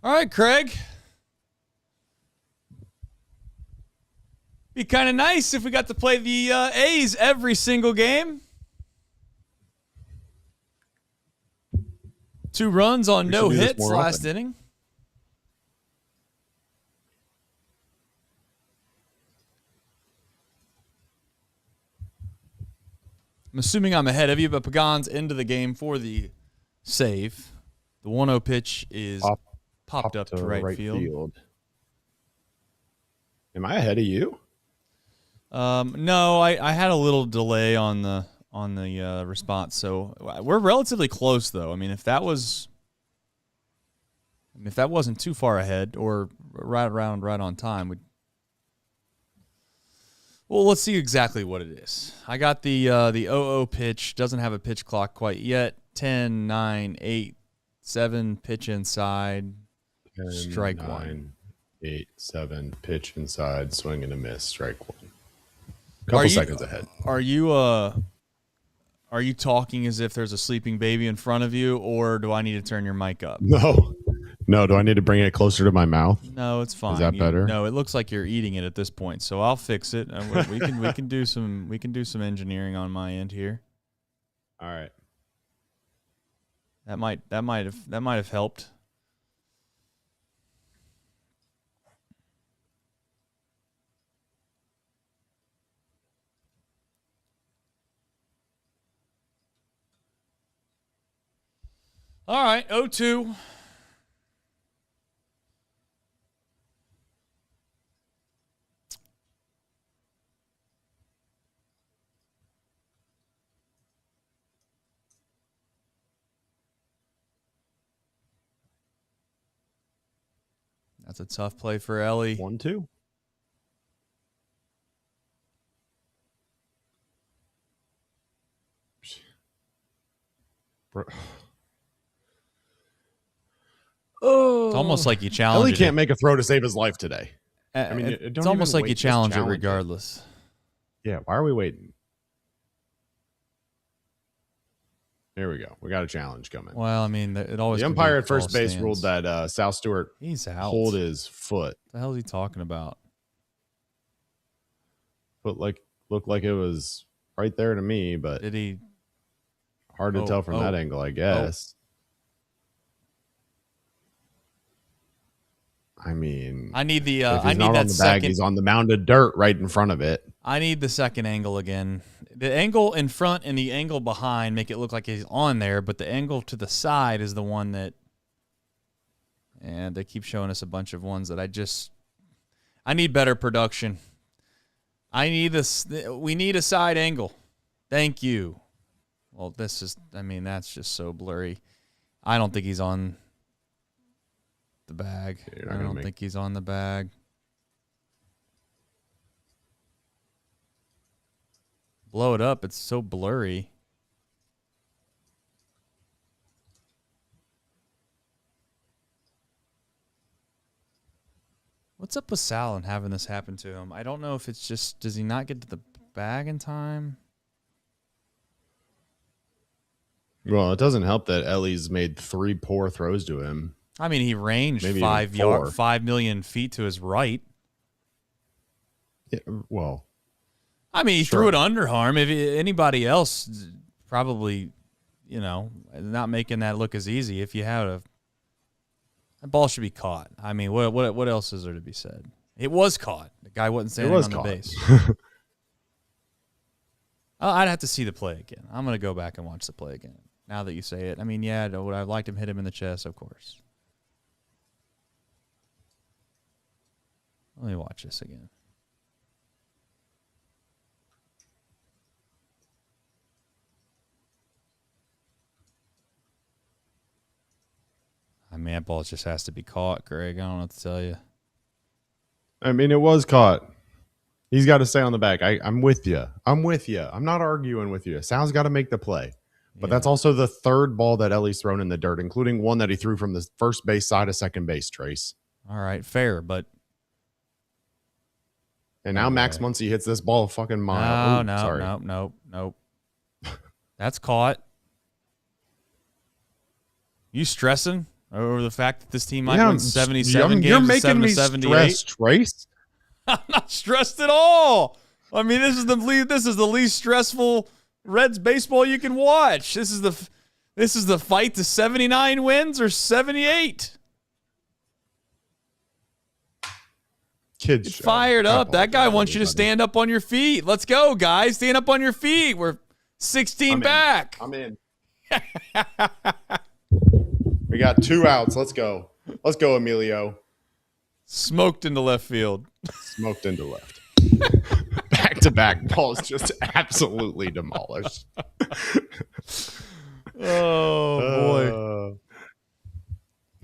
All right, Craig. Be kind of nice if we got to play the A's every single game. 2 runs on no hits last inning. I'm assuming I'm ahead of you, but Pagan's into the game for the save. The 1-0 pitch is popped up to right field. Am I ahead of you? No, I had a little delay on the response, so we're relatively close though. I mean, if that wasn't too far ahead or right on time, well, let's see exactly what it is. I got the 0-0 pitch. Doesn't have a pitch clock quite yet. 10, 9, 8, 7, pitch inside. 10, strike 9, 1. 8, 7, pitch inside, swing and a miss, strike 1. Couple seconds ahead. Are you talking as if there's a sleeping baby in front of you, or do I need to turn your mic up? No. Do I need to bring it closer to my mouth? No, it's fine. Is that better? No, it looks like you're eating it at this point, so I'll fix it. We can do some engineering on my end here. All right. That might have helped. All right, 0-2. That's a tough play for Ellie. 1-2. It's almost like you challenge Ellie it. can't make a throw to save his life today. I mean, it's almost like you challenge it regardless. Yeah, why are we waiting? Here we go. We got a challenge coming. Well, I mean, it always. The umpire at first base ruled that Sal Stewart he's out. Hold his foot. What the hell is he talking about? Looked like it was right there to me, but did he? Hard to tell from that angle, I guess. I mean, I need the. If he's I need not that on the second. bag, he's on the mound of dirt right in front of it. I need the second angle again. The angle in front and the angle behind make it look like he's on there, but the angle to the side is the one that. And they keep showing us a bunch of ones that I need better production. I need this. We need a side angle. Thank you. Well, that's just so blurry. I don't think he's on the bag. I don't think he's on the bag. Blow it up. It's so blurry. What's up with Sal and having this happen to him? I don't know if it's just, does he not get to the bag in time? Well, it doesn't help that Ellie's made 3 poor throws to him. I mean, he ranged Maybe 5 million feet to his right. Yeah, well, I mean, he threw it underarm. If anybody else, probably, not making that look as easy. If you had that ball should be caught. I mean, what else is there to be said? It was caught. The guy wasn't standing on the base. I'd have to see the play again. I'm going to go back and watch the play again. Now that you say it. I mean, yeah, would I have liked him hit him in the chest? Of course. Let me watch this again. I mean, that ball just has to be caught, Greg. I don't know what to tell you. I mean, it was caught. He's got to stay on the bag. I'm with you. I'm not arguing with you. Sal's got to make the play. But that's also the third ball that Ellie's thrown in the dirt, including one that he threw from the first base side of second base, Trace. All right, fair, but... And now Max Muncy hits this ball a fucking mile. Nope. That's caught. You stressing over the fact that this team might win 77 games you're to making 7 me to 78. stressed, Trace. I'm not stressed at all. I mean, this is the least stressful Reds baseball you can watch. This is the fight to 79 wins or 78. Kids, Get fired up. That guy wants you to stand up on your feet. Let's go, guys. Stand up on your feet. We're 16 back. I'm in. We got 2 outs. Let's go. Let's go, Emilio. Smoked into left field. Smoked into left. Back-to-back balls just absolutely demolished. Oh, boy.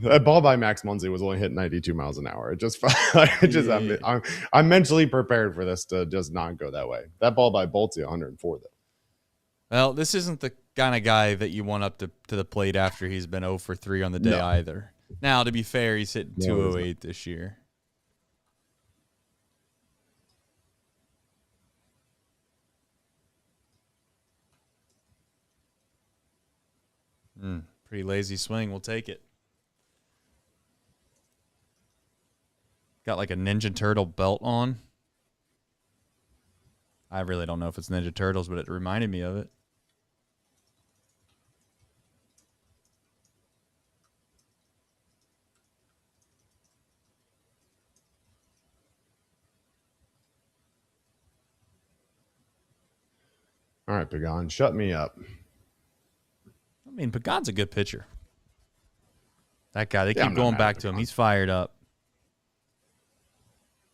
That ball by Max Muncy was only hitting 92 miles an hour. It just felt like I'm mentally prepared for this to just not go that way. That ball by Bolt's 104, though. Well, this isn't the kind of guy that you want up to the plate after he's been 0 for 3 on the day either. Now, to be fair, he's hitting 208 this year. Pretty lazy swing. We'll take it. Got like a Ninja Turtle belt on. I really don't know if it's Ninja Turtles, but it reminded me of it. All right, Pagan, shut me up. I mean, Pagan's a good pitcher. That guy, they keep going back to him. He's fired up.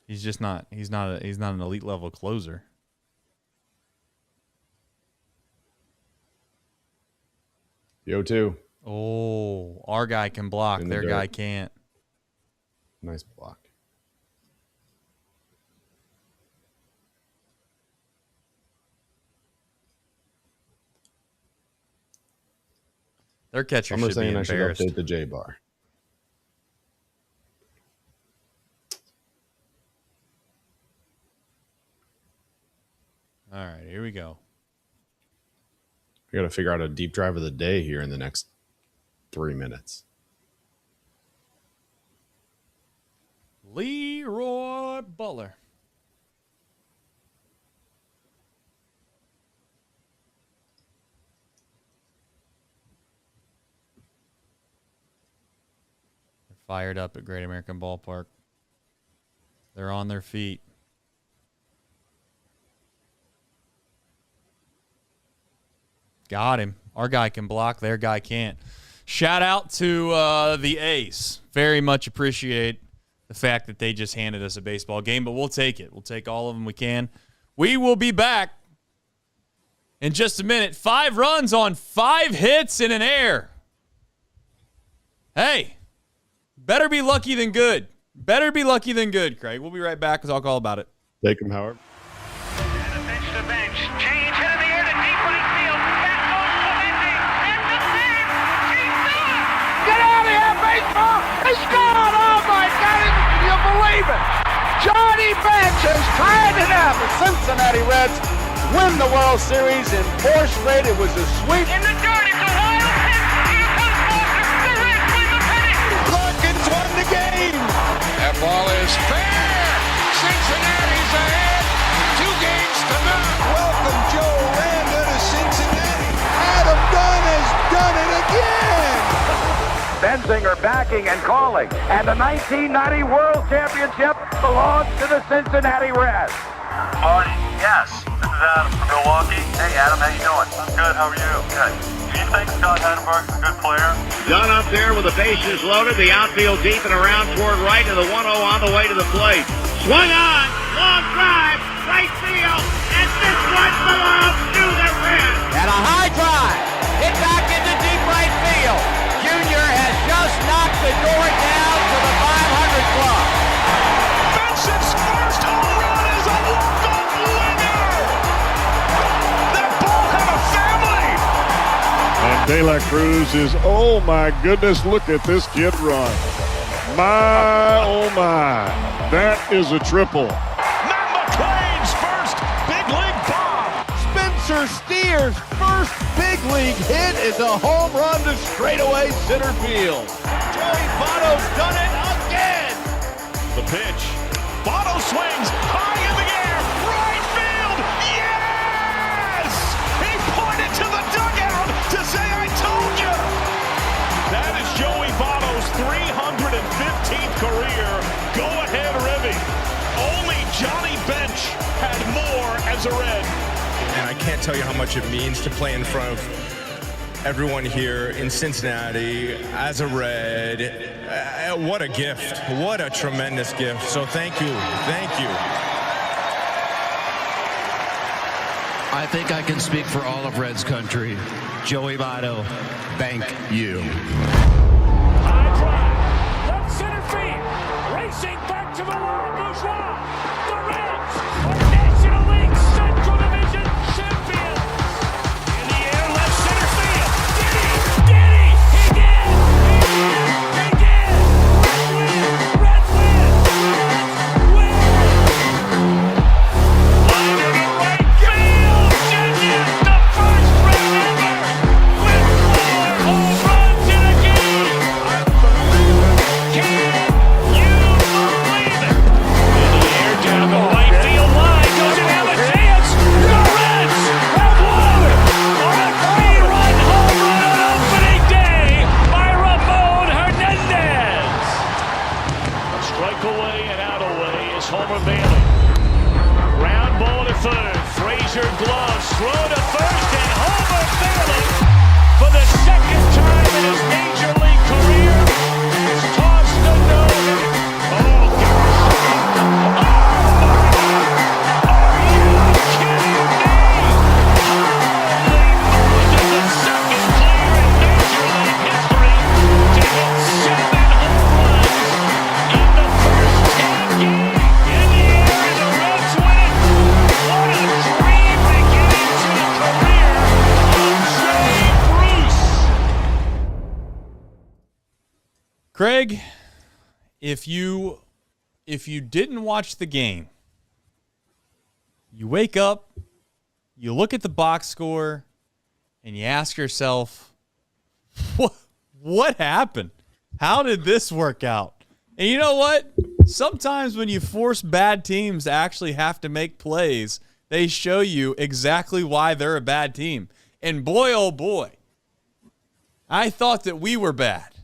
He's just not. He's not an elite level closer. Yo, too. Oh, our guy can block. Their guy can't. Nice block. Their catcher should be embarrassed. I should update the J bar. All right, here we go. We got to figure out a deep drive of the day here in the next 3 minutes. Leroy Butler. They're fired up at Great American Ballpark. They're on their feet. Got him. Our guy can block. Their guy can't. Shout out to the Ace. Very much appreciate the fact that they just handed us a baseball game, but we'll take it. We'll take all of them we can. We will be back in just a minute. 5 runs on 5 hits in an air. Hey, better be lucky than good. Better be lucky than good, Craig. We'll be right back to talk all about it. Take him, Howard. And a bench to bench. Change hit in the air to deep right field. Back goes Clemente. And the save. He's done. Get out of here, baseball. He's gone. Oh, my God. Can you believe it? Johnny Bench has tied it up. The Cincinnati Reds win the World Series in 4 straight. It was a sweep. In the dirt. It's a wild pitch. Here comes Foster. The Reds win the pennant. Larkins won the game. That ball is fair. Cincinnati's ahead. 2 games to none. Welcome, Joe Randa to Cincinnati. Adam Dunn has done it again. Benzinger backing and calling. And the 1990 World Championship belongs to the Cincinnati Reds. Marty, yes. This is Adam from Milwaukee. Hey, Adam, how you doing? I'm good. How are you? Good. Do you think Scott Hatteberg's a good player? Dunn up there with the bases loaded, the outfield deep and around toward right, and the 1-0 on the way to the plate. Swung on, long drive, right field, and this one belongs to the Reds. And a high drive, hit back into deep right field. Junior has just knocked the door down to the 500 club. Benson's first home run is a walk-off winner. That ball had a family. And De La Cruz is, oh my goodness, look at this kid run. My, oh my, that is a triple. Matt McClain's first big league bomb. Spencer Steer's first big league hit is a home run to straightaway center field. Joey Votto's done it again. The pitch. Votto swings high in the air. Right field. Yes! He pointed to the dugout to say, I told you. That is Joey Votto's 315th career go-ahead ribby. Only Johnny Bench had more as a Red. And I can't tell you how much it means to play in front of everyone here in Cincinnati as a Red. What a gift. What a tremendous gift. So thank you. Thank you. I think I can speak for all of Reds country. Joey Votto, thank you. High drive, left center field, racing back to the wall, Bourgeois. The Reds are National League Central Division champions. In the air, left center field. Did he? Did he? He did! He did! Reds win! Reds win! Line to the right field. Ginn, the first Red ever with 4 home runs in a game. Can you believe it? In the air, down the right field line, doesn't have a chance. The Reds have won on a 3-run home run on opening day by Ramon Hernandez. A strike away and out away is Homer Bailey. Ground ball to third. Frazier gloves, throw to first, and Homer Bailey, for the second time in his major league career, has tossed a no-hitter. Oh, gosh. Oh, my God. Are you kidding me? Holy moly, the second player in major league history to hit 7 home runs in the first 10 games. In the air, and the Reds win. What a dream beginning to the career of Jay Bruce. Craig, if you didn't watch the game, you wake up, you look at the box score, and you ask yourself, what happened? How did this work out? And you know what? Sometimes when you force bad teams to actually have to make plays, they show you exactly why they're a bad team. And boy, oh boy, I thought that we were bad.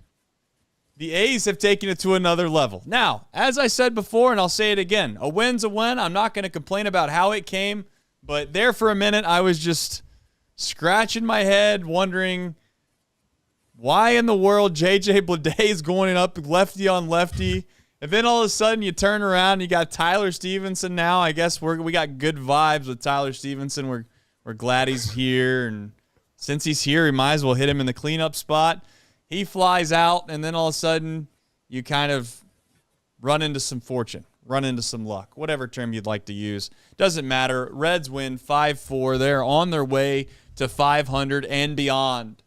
The A's have taken it to another level. Now, as I said before, and I'll say it again, a win's a win. I'm not going to complain about how it came, but there for a minute, I was just scratching my head, wondering why in the world J.J. Bleday is going up lefty on lefty. And then all of a sudden you turn around and you got Tyler Stevenson now. I guess we got good vibes with Tyler Stevenson. We're glad he's here. And since he's here, we might as well hit him in the cleanup spot. He flies out, and then all of a sudden you kind of run into some fortune, run into some luck, whatever term you'd like to use. Doesn't matter. Reds win 5-4. They're on their way to 500 and beyond.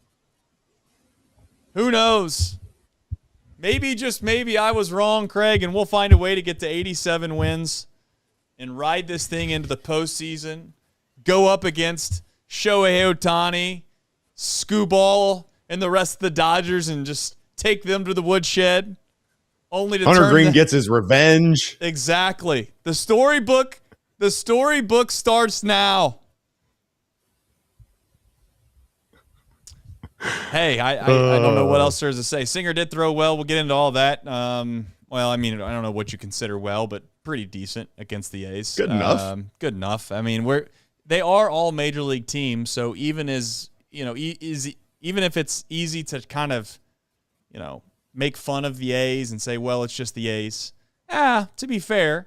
Who knows? Maybe, just maybe, I was wrong, Craig, and we'll find a way to get to 87 wins and ride this thing into the postseason. Go up against Shohei Ohtani, Scooball, and the rest of the Dodgers and just take them to the woodshed. Only to Hunter Green gets his revenge. Exactly. The storybook starts now. Hey, I don't know what else there's to say. Singer did throw well. We'll get into all that. Well, I mean, I don't know what you consider well, but pretty decent against the A's. Good enough. Good enough. I mean, they are all major league teams, so even even if it's easy to kind of, make fun of the A's and say, well, it's just the A's. To be fair,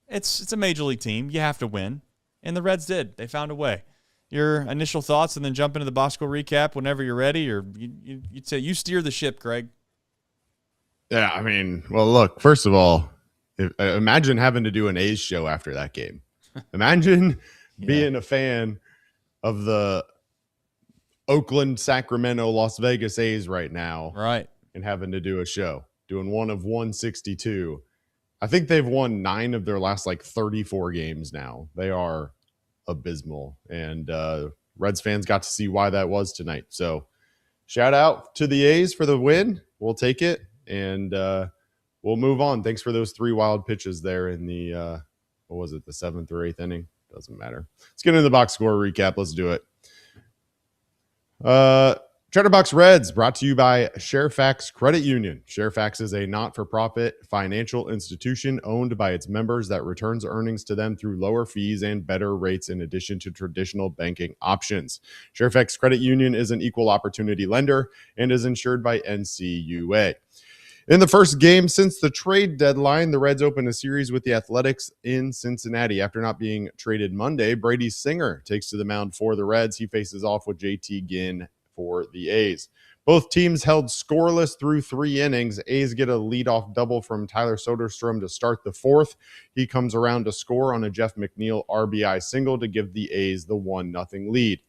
it's a major league team. You have to win, and the Reds did. They found a way. Your initial thoughts, and then jump into the box score recap whenever you're ready, or you'd say you steer the ship, Craig. Yeah, I mean, well, look, first of all, imagine having to do an A's show after that game. Imagine being a fan of the Oakland, Sacramento, Las Vegas A's right now. Right. And having to do a show, doing one of 162. I think they've won 9 of their last 34 games now. They are abysmal. And Reds fans got to see why that was tonight. So shout out to the A's for the win. We'll take it, and we'll move on. Thanks for those 3 wild pitches there in the, what was it, the 7th or 8th inning? Doesn't matter. Let's get into the box score recap. Let's do it. Chatterbox Reds brought to you by Sharefax Credit Union. Sharefax is a not-for-profit financial institution owned by its members that returns earnings to them through lower fees and better rates in addition to traditional banking options. Sharefax Credit Union is an equal opportunity lender and is insured by NCUA. In the first game since the trade deadline, the Reds opened a series with the Athletics in Cincinnati. After not being traded Monday, Brady Singer takes to the mound for the Reds. He faces off with J.T. Ginn for the A's. Both teams held scoreless through 3 innings. A's get a leadoff double from Tyler Soderstrom to start the 4th. He comes around to score on a Jeff McNeil RBI single to give the A's the 1-0 lead.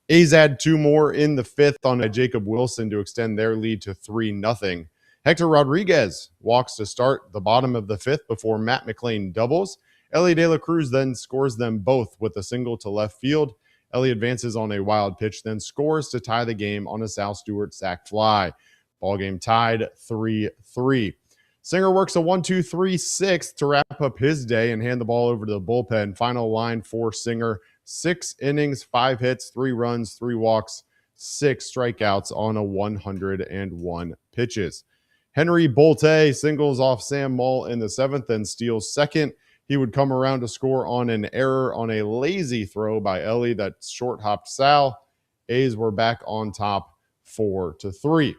A's add 2 more in the 5th on a Jacob Wilson to extend their lead to 3-0. Hector Rodriguez walks to start the bottom of the 5th before Matt McLain doubles. Elly De La Cruz then scores them both with a single to left field. Elly advances on a wild pitch, then scores to tie the game on a Sal Stewart sac fly. Ball game tied 3-3. Singer works a 1-2-3-6 to wrap up his day and hand the ball over to the bullpen. Final line for Singer: 6 innings, 5 hits, 3 runs, 3 walks, 6 strikeouts on a 101 pitches. Henry Bolte singles off Sam Mull in the 7th and steals second. He would come around to score on an error on a lazy throw by Elly that short-hopped Sal. A's were back on top 4-3.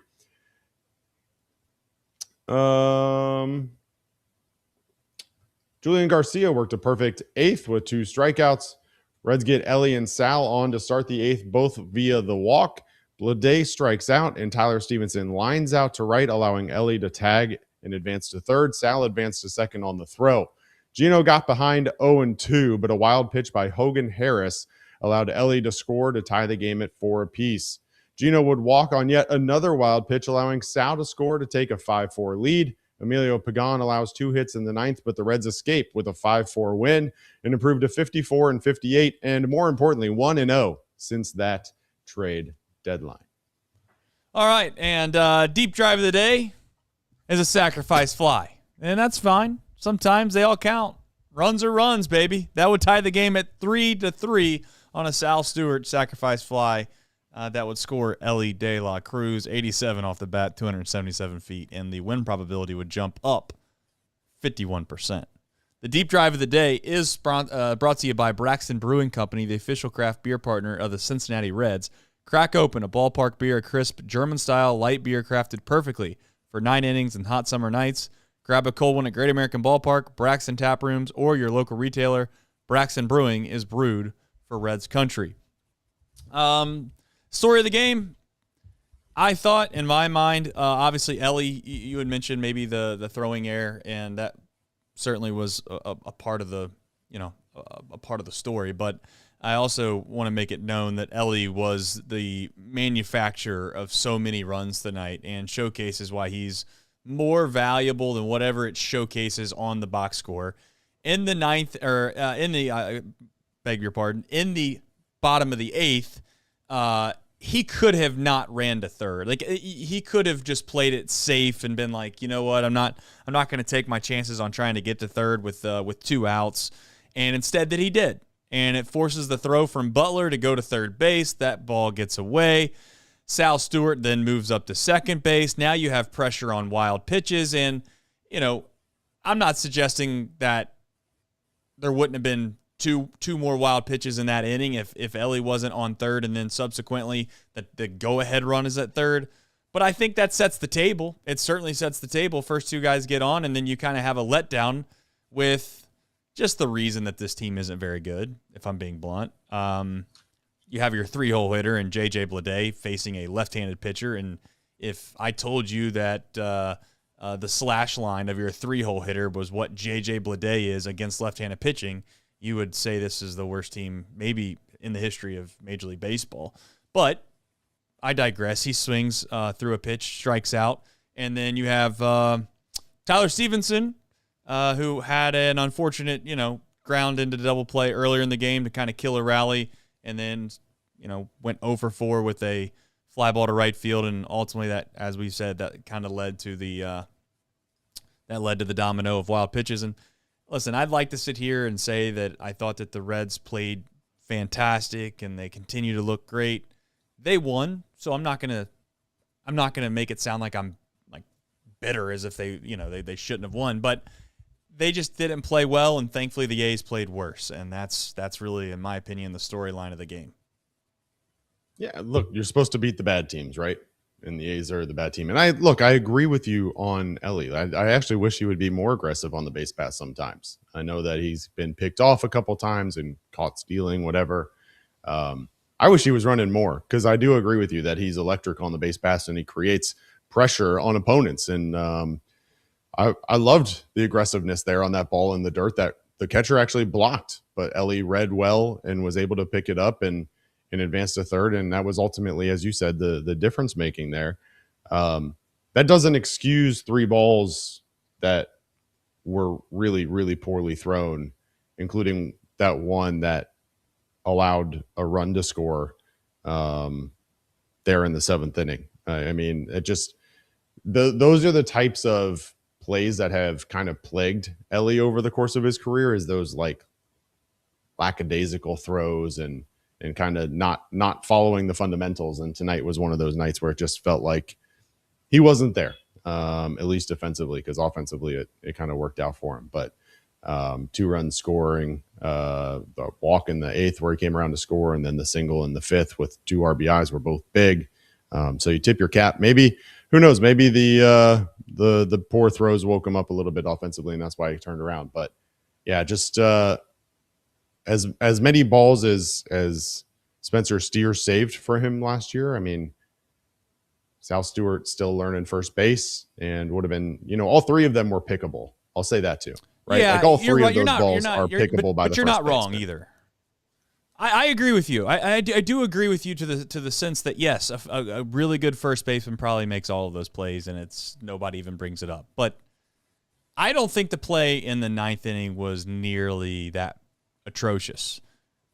Julian Garcia worked a perfect 8th with 2 strikeouts. Reds get Elly and Sal on to start the 8th, both via the walk. Blade strikes out, and Tyler Stevenson lines out to right, allowing Elly to tag and advance to 3rd. Sal advanced to 2nd on the throw. Gino got behind 0-2, but a wild pitch by Hogan Harris allowed Elly to score to tie the game at 4 apiece. Gino would walk on yet another wild pitch, allowing Sal to score to take a 5-4 lead. Emilio Pagan allows 2 hits in the 9th, but the Reds escape with a 5-4 win and improve to 54-58, and more importantly, 1-0 since that trade deadline. All right, and deep drive of the day is a sacrifice fly, and that's fine. Sometimes they all count. Runs are runs, baby. That would tie the game at 3-3 on a Sal Stewart sacrifice fly. That would score Elly De La Cruz, 87 off the bat, 277 feet, and the win probability would jump up 51%. The deep drive of the day is brought to you by Braxton Brewing Company, the official craft beer partner of the Cincinnati Reds. Crack open a Ballpark Beer, a crisp German-style light beer crafted perfectly for 9 innings and hot summer nights. Grab a cold one at Great American Ballpark, Braxton Taprooms, or your local retailer. Braxton Brewing is brewed for Reds country. Story of the game, I thought, in my mind, obviously, Elly, you had mentioned maybe the throwing error, and that certainly was a part of the, a part of the story. But I also want to make it known that Elly was the manufacturer of so many runs tonight and showcases why he's more valuable than whatever it showcases on the box score. In the 9th, or in the bottom of the 8th, he could have not ran to 3rd. Like, he could have just played it safe and been like, you know what, I'm not going to take my chances on trying to get to 3rd with 2 outs. And instead that he did. And it forces the throw from Butler to go to 3rd base. That ball gets away. Sal Stewart then moves up to 2nd base. Now you have pressure on wild pitches. And, I'm not suggesting that there wouldn't have been two more wild pitches in that inning if Elly wasn't on 3rd and then subsequently the go-ahead run is at 3rd. But I think that sets the table. It certainly sets the table. First 2 guys get on, and then you kind of have a letdown with just the reason that this team isn't very good, if I'm being blunt. You have your 3-hole hitter and J.J. Bleday facing a left-handed pitcher, and if I told you that the slash line of your 3-hole hitter was what J.J. Bleday is against left-handed pitching, you would say this is the worst team maybe in the history of Major League Baseball. But I digress. He swings through a pitch, strikes out, and then you have Tyler Stevenson, who had an unfortunate, ground into double play earlier in the game to kind of kill a rally, and then, went 0 for 4 with a fly ball to right field, and ultimately that, as we said, that kind of led to the domino of wild pitches. And listen, I'd like to sit here and say that I thought that the Reds played fantastic and they continue to look great. They won, so I'm not gonna make it sound like I'm like bitter as if they shouldn't have won, but they just didn't play well, and thankfully the A's played worse, and that's really, in my opinion, the storyline of the game. Yeah, look, you're supposed to beat the bad teams, right? And the A's are the bad team. And I agree with you on Ellie. I actually wish he would be more aggressive on the base pass sometimes. I know that he's been picked off a couple times and caught stealing, whatever. I wish he was running more, because I do agree with you that he's electric on the base pass and he creates pressure on opponents. And I loved the aggressiveness there on that ball in the dirt that the catcher actually blocked, but Ellie read well and was able to pick it up and advance to third. And that was ultimately, as you said, the difference making there. That doesn't excuse 3 balls that were really, really poorly thrown, including that one that allowed a run to score there in the 7th inning. I mean, it just those are the types of plays that have kind of plagued Ellie over the course of his career, is those like lackadaisical throws and kind of not following the fundamentals. And tonight was one of those nights where it just felt like he wasn't there, at least defensively, because offensively it kind of worked out for him. But 2 runs scoring, the walk in the 8th where he came around to score, and then the single in the 5th with 2 RBIs were both big. So you tip your cap. Maybe, who knows, maybe the poor throws woke him up a little bit offensively, and that's why he turned around. But yeah, just as many balls as Spencer Steer saved for him last year. I mean, Sal Stewart still learning first base, and would have been, all 3 of them were pickable. I'll say that too, right? Yeah, like all 3 right. of those balls are pickable by the first baseman. But you're not wrong either. I agree with you. I do agree with you to the sense that, yes, a really good first baseman probably makes all of those plays, and nobody even brings it up. But I don't think the play in the 9th inning was nearly that atrocious.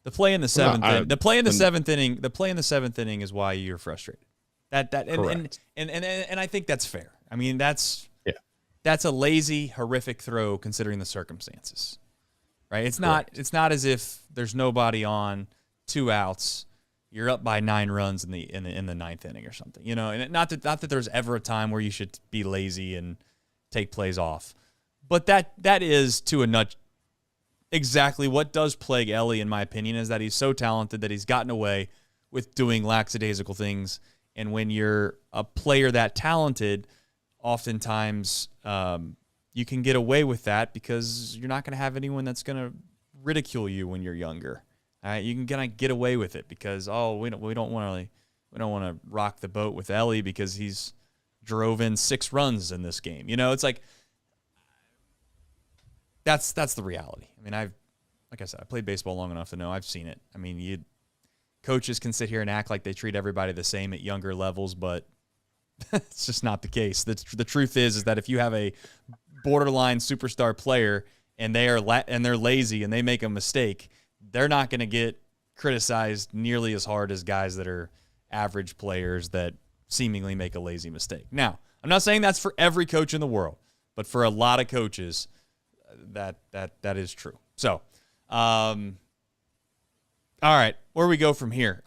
The play in the 7th, the play in the 7th inning is why you're frustrated. And I think that's fair. I mean, that's a lazy, horrific throw considering the circumstances. Right? It's not as if there's nobody on, 2 outs, you're up by 9 runs in the 9th inning or something. And not that there's ever a time where you should be lazy and take plays off. But that is to a nut exactly what does plague Ellie, in my opinion, is that he's so talented that he's gotten away with doing lackadaisical things. And when you're a player that talented, oftentimes you can get away with that because you're not going to have anyone that's going to ridicule you when you're younger. All right, you can kind of get away with it because we don't want to rock the boat with Ellie because he's drove in 6 runs in this game. It's like that's the reality. I mean, like I said, I played baseball long enough to know I've seen it. I mean, coaches can sit here and act like they treat everybody the same at younger levels, but it's just not the case. The truth is that if you have a borderline superstar player and they're lazy and they make a mistake, they're not going to get criticized nearly as hard as guys that are average players that seemingly make a lazy mistake. Now, I'm not saying that's for every coach in the world, but for a lot of coaches, that is true. So, all right, where we go from here?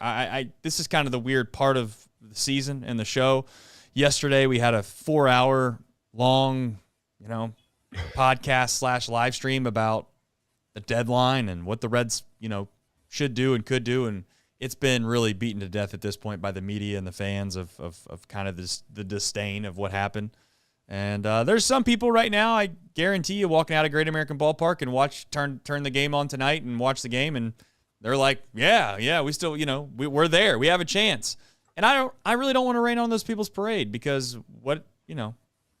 This is kind of the weird part of the season and the show. Yesterday we had a 4-hour long, podcast / live stream about the deadline and what the Reds, should do and could do, and it's been really beaten to death at this point by the media and the fans of kind of the disdain of what happened. And there's some people right now, I guarantee you, walking out of Great American Ballpark and turn the game on tonight and watch the game, and they're like, yeah, we still, we're there, we have a chance. And I really don't want to rain on those people's parade because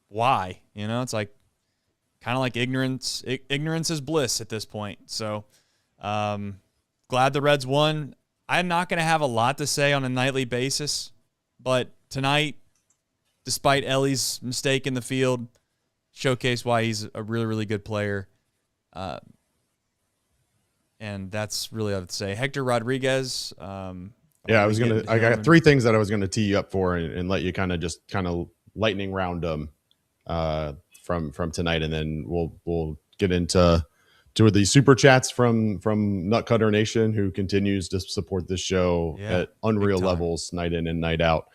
why? It's like kind of like ignorance is bliss at this point. So glad the Reds won. I'm not going to have a lot to say on a nightly basis, but tonight, despite Ellie's mistake in the field, showcased why he's a really, really good player. And that's really what I would say. Hector Rodriguez, Yeah, I got 3 things that I was gonna tee you up for and let you kind of lightning round them from tonight, and then we'll get into 2 of the super chats from Nutcutter Nation, who continues to support this show at unreal levels night in and night out.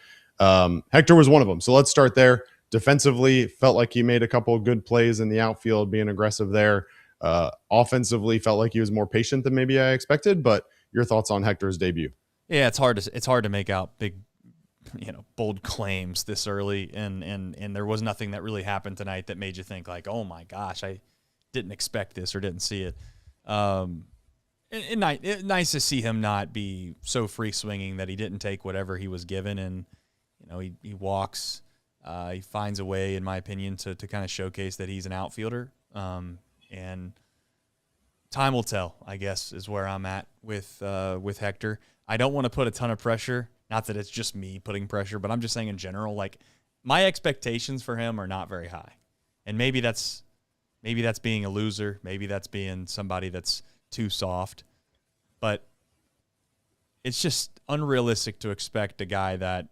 Hector was one of them, so let's start there. Defensively, felt like he made a couple of good plays in the outfield, being aggressive there. Offensively, felt like he was more patient than maybe I expected. But your thoughts on Hector's debut? Yeah, it's hard to make out big, bold claims this early, and there was nothing that really happened tonight that made you think like, oh my gosh, I didn't expect this or didn't see it. Nice to see him not be so free swinging that he didn't take whatever he was given, and he walks. He finds a way, in my opinion, to kind of showcase that he's an outfielder. And time will tell, I guess, is where I'm at with Hector. I don't want to put a ton of pressure. Not that it's just me putting pressure, but I'm just saying in general, like my expectations for him are not very high. And maybe that's being a loser. Maybe that's being somebody that's too soft. But it's just unrealistic to expect a guy that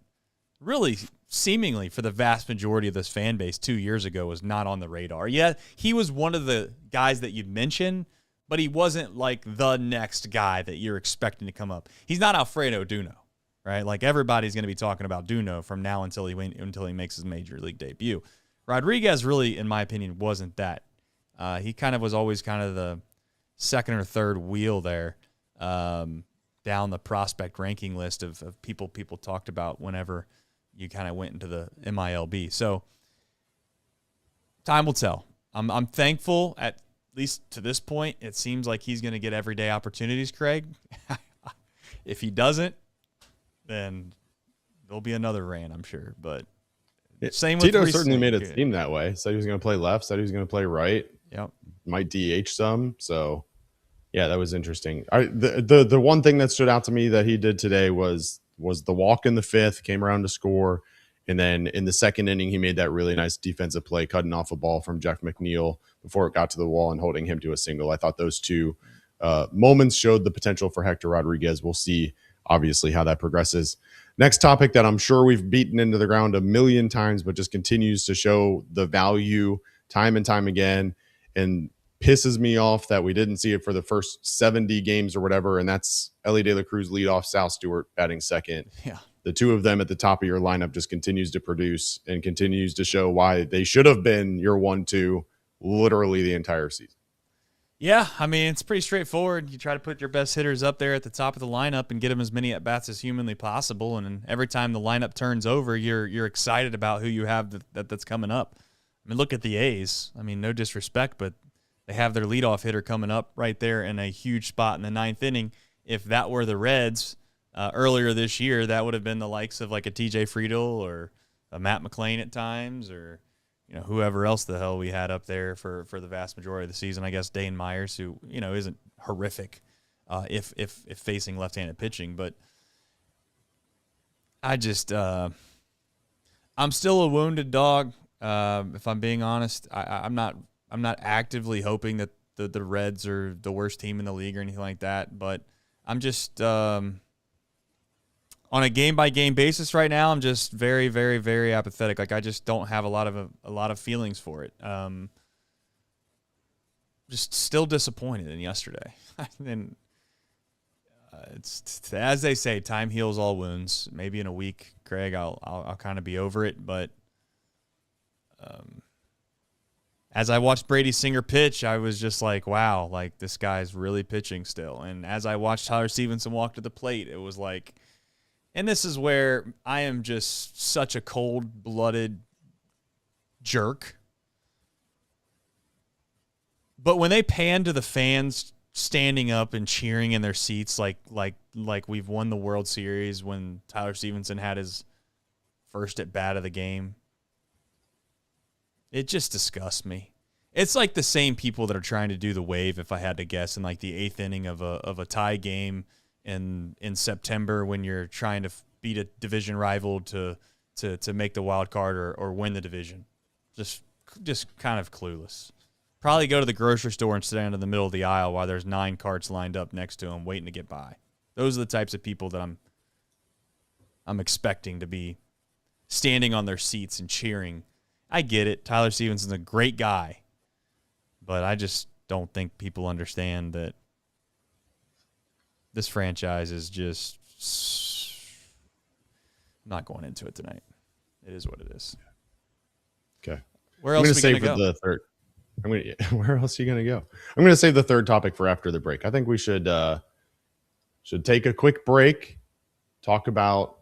really seemingly for the vast majority of this fan base 2 years ago was not on the radar. Yeah, he was one of the guys that you'd mention, but he wasn't like the next guy that you're expecting to come up. He's not Alfredo Duno, right? Like everybody's going to be talking about Duno from now until he makes his major league debut. Rodriguez really, in my opinion, wasn't that. He kind of was always kind of the second or third wheel there down the prospect ranking list of people talked about whenever you kind of went into the MILB. So time will tell. I'm thankful, at least to this point. It seems like he's going to get everyday opportunities, Craig. If he doesn't, then there'll be another rant, I'm sure. But same with Tito certainly made it seem that way. Said he was going to play left, said he was going to play right. Yep. Might DH some. So, yeah, that was interesting. The one thing that stood out to me that he did today was the walk in the 5th, came around to score. And then in the 2nd inning, he made that really nice defensive play, cutting off a ball from Jeff McNeil before it got to the wall and holding him to a single. I thought those 2 moments showed the potential for Hector Rodriguez. We'll see, obviously, how that progresses. Next topic that I'm sure we've beaten into the ground a million times, but just continues to show the value time and time again, and pisses me off that we didn't see it for the first 70 games or whatever, and that's Ellie De La Cruz leadoff, Sal Stewart batting second. Yeah. The 2 of them at the top of your lineup just continues to produce and continues to show why they should have been your 1-2 literally the entire season. Yeah, I mean, it's pretty straightforward. You try to put your best hitters up there at the top of the lineup and get them as many at-bats as humanly possible, and every time the lineup turns over, you're excited about who you have that's coming up. I mean, look at the A's. I mean, no disrespect, but they have their leadoff hitter coming up right there in a huge spot in the 9th inning. If that were the Reds earlier this year, that would have been the likes of like a TJ Friedel or a Matt McClain at times, or whoever else the hell we had up there for the vast majority of the season. I guess Dane Myers, who isn't horrific if facing left-handed pitching, but I just I'm still a wounded dog. If I'm being honest, I'm not actively hoping that the Reds are the worst team in the league or anything like that, but I'm just on a game-by-game basis right now, I'm just very, very, very apathetic. Like I just don't have a lot of feelings for it. Just still disappointed in yesterday. And it's as they say, time heals all wounds. Maybe in a week, Craig, I'll kind of be over it, but as I watched Brady Singer pitch, I was just like, wow, like this guy's really pitching still. And as I watched Tyler Stevenson walk to the plate, it was like, and this is where I am just such a cold-blooded jerk. But when they pan to the fans standing up and cheering in their seats like we've won the World Series when Tyler Stevenson had his first at-bat of the game, it just disgusts me. It's like the same people that are trying to do the wave, if I had to guess, in like the 8th inning of a tie game in September when you're trying to beat a division rival to make the wild card or win the division. Just kind of clueless. Probably go to the grocery store and stand in the middle of the aisle while there's 9 carts lined up next to them waiting to get by. Those are the types of people that I'm expecting to be standing on their seats and cheering. I get it. Tyler Stevenson's a great guy, but I just don't think people understand that this franchise is just I'm not going into it tonight. It is what it is. Okay. Where else are we going to go? The third. Where else are you going to go? I'm going to save the third topic for after the break. I think we should take a quick break, talk about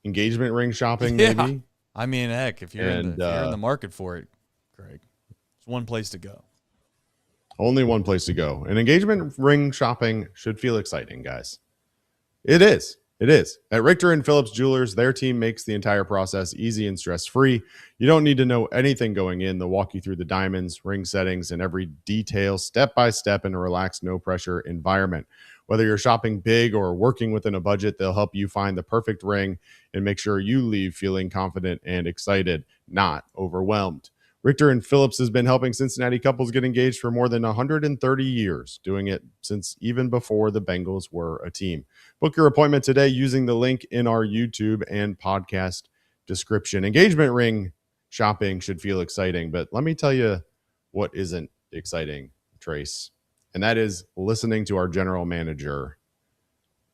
engagement ring shopping, maybe. I mean, heck, if you're in the market for it, Craig, it's one place to go. Only one place to go. And engagement ring shopping should feel exciting, guys. It is. It is. At Richter and Phillips Jewelers, their team makes the entire process easy and stress-free. You don't need to know anything going in. They'll walk you through the diamonds, ring settings, and every detail step by step in a relaxed, no-pressure environment. Whether you're shopping big or working within a budget, they'll help you find the perfect ring and make sure you leave feeling confident and excited, not overwhelmed. Richter and Phillips has been helping Cincinnati couples get engaged for more than 130 years, doing it since even before the Bengals were a team. Book your appointment today using the link in our YouTube and podcast description. Engagement ring shopping should feel exciting, but let me tell you what isn't exciting, Trace, and that is listening to our general manager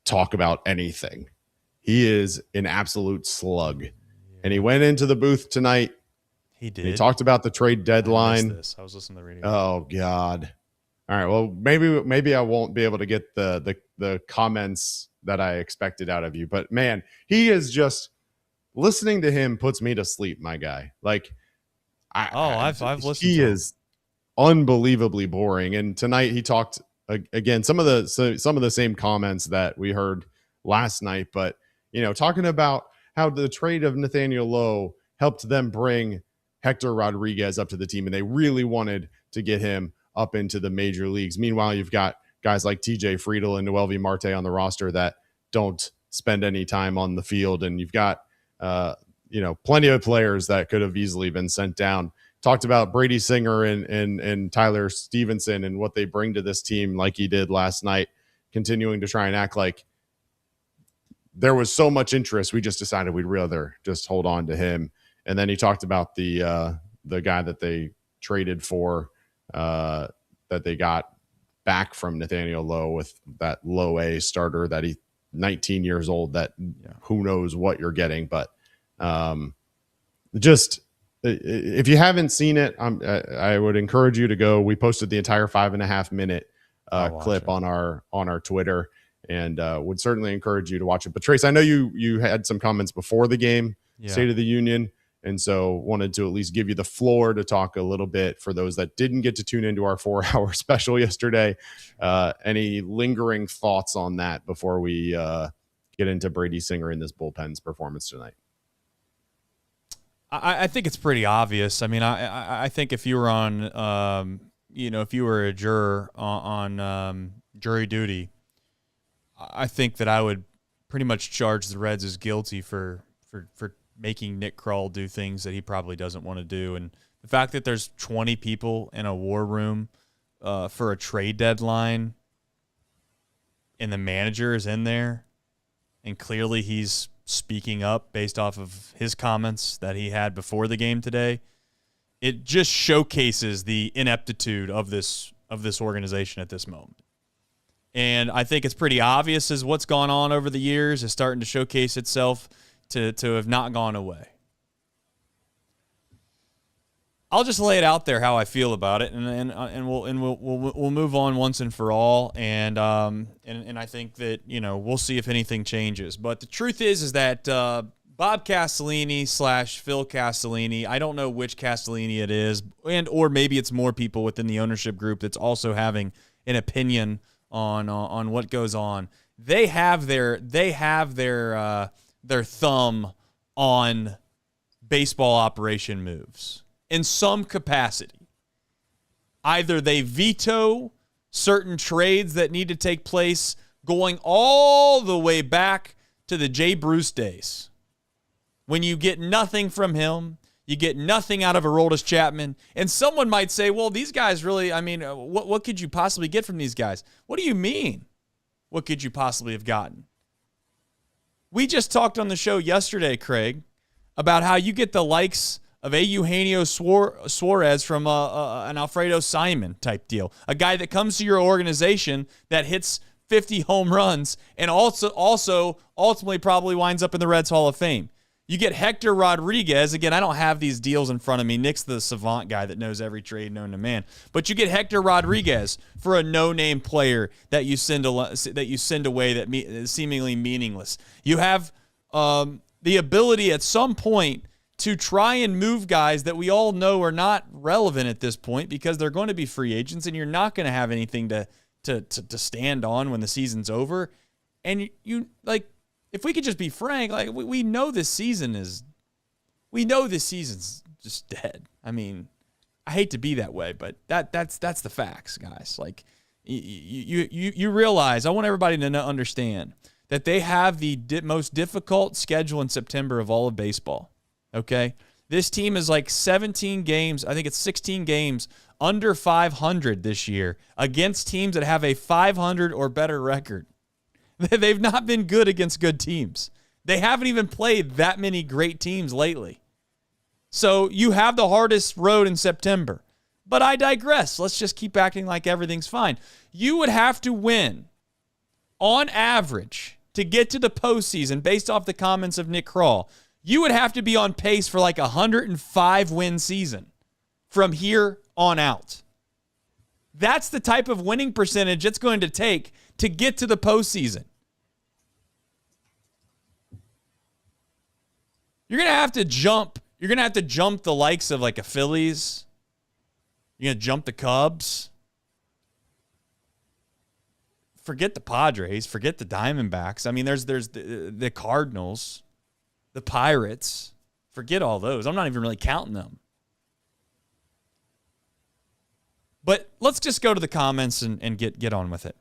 talk about anything. He is an absolute slug, and he went into the booth tonight. He did. He talked about the trade deadline. I was listening to the radio. Oh God! All right. Well, maybe I won't be able to get the comments that I expected out of you. But man, he is just listening to him puts me to sleep. My guy. Like, I've listened. He is unbelievably boring. And tonight he talked again some of the same comments that we heard last night. But talking about how the trade of Nathaniel Lowe helped them bring Hector Rodriguez up to the team, and they really wanted to get him up into the major leagues. Meanwhile, you've got guys like TJ Friedel and Noelvi Marte on the roster that don't spend any time on the field, and you've got plenty of players that could have easily been sent down. Talked about Brady Singer and Tyler Stevenson and what they bring to this team, like he did last night, continuing to try and act like there was so much interest. We just decided we'd rather just hold on to him. And then he talked about the guy that they traded for, that they got back from Nathaniel Lowe with that low A starter that he 19 years old. That who knows what you're getting, but just if you haven't seen it, I would encourage you to go. We posted the entire 5.5 minute clip on our Twitter, and would certainly encourage you to watch it. But Trace, I know you had some comments before the game, State of the Union. And so wanted to at least give you the floor to talk a little bit for those that didn't get to tune into our 4-hour special yesterday. Any lingering thoughts on that before we get into Brady Singer in this bullpen's performance tonight? I think it's pretty obvious. I mean, I think if you were on, if you were a juror on jury duty, I think that I would pretty much charge the Reds as guilty for making Nick Krall do things that he probably doesn't want to do. And the fact that there's 20 people in a war room for a trade deadline and the manager is in there and clearly he's speaking up based off of his comments that he had before the game today, it just showcases the ineptitude of this organization at this moment. And I think it's pretty obvious as what's gone on over the years is starting to showcase itself to have not gone away. I'll just lay it out there how I feel about it, and we'll move on once and for all. And I think that we'll see if anything changes. But the truth is that Bob Castellini / Phil Castellini, I don't know which Castellini it is, or maybe it's more people within the ownership group that's also having an opinion on what goes on. They have their thumb on baseball operation moves in some capacity. Either they veto certain trades that need to take place going all the way back to the Jay Bruce days. When you get nothing from him, you get nothing out of Aroldis Chapman, and someone might say, well, these guys really, what could you possibly get from these guys? What do you mean? What could you possibly have gotten? We just talked on the show yesterday, Craig, about how you get the likes of a Eugenio Suarez from an Alfredo Simon type deal, a guy that comes to your organization that hits 50 home runs and also ultimately probably winds up in the Reds Hall of Fame. You get Hector Rodriguez. Again, I don't have these deals in front of me. Nick's the savant guy that knows every trade known to man. But you get Hector Rodriguez for a no-name player that you send away that is seemingly meaningless. You have the ability at some point to try and move guys that we all know are not relevant at this point because they're going to be free agents and you're not going to have anything to stand on when the season's over. And you like, if we could just be frank, like we know this season's just dead. I mean, I hate to be that way, but that's the facts, guys. Like you realize, I want everybody to understand that they have the most difficult schedule in September of all of baseball. Okay? This team is like 17 games, I think it's 16 games under 500 this year against teams that have a 500 or better record. They've not been good against good teams. They haven't even played that many great teams lately. So you have the hardest road in September. But I digress. Let's just keep acting like everything's fine. You would have to win, on average, to get to the postseason, based off the comments of Nick Krall. You would have to be on pace for like a 105-win season from here on out. That's the type of winning percentage it's going to take to get to the postseason. You're going to have to jump. You're going to have to jump the likes of like a Phillies. You're going to jump the Cubs. Forget the Padres. Forget the Diamondbacks. I mean, there's the Cardinals, the Pirates. Forget all those. I'm not even really counting them. But let's just go to the comments and get on with it.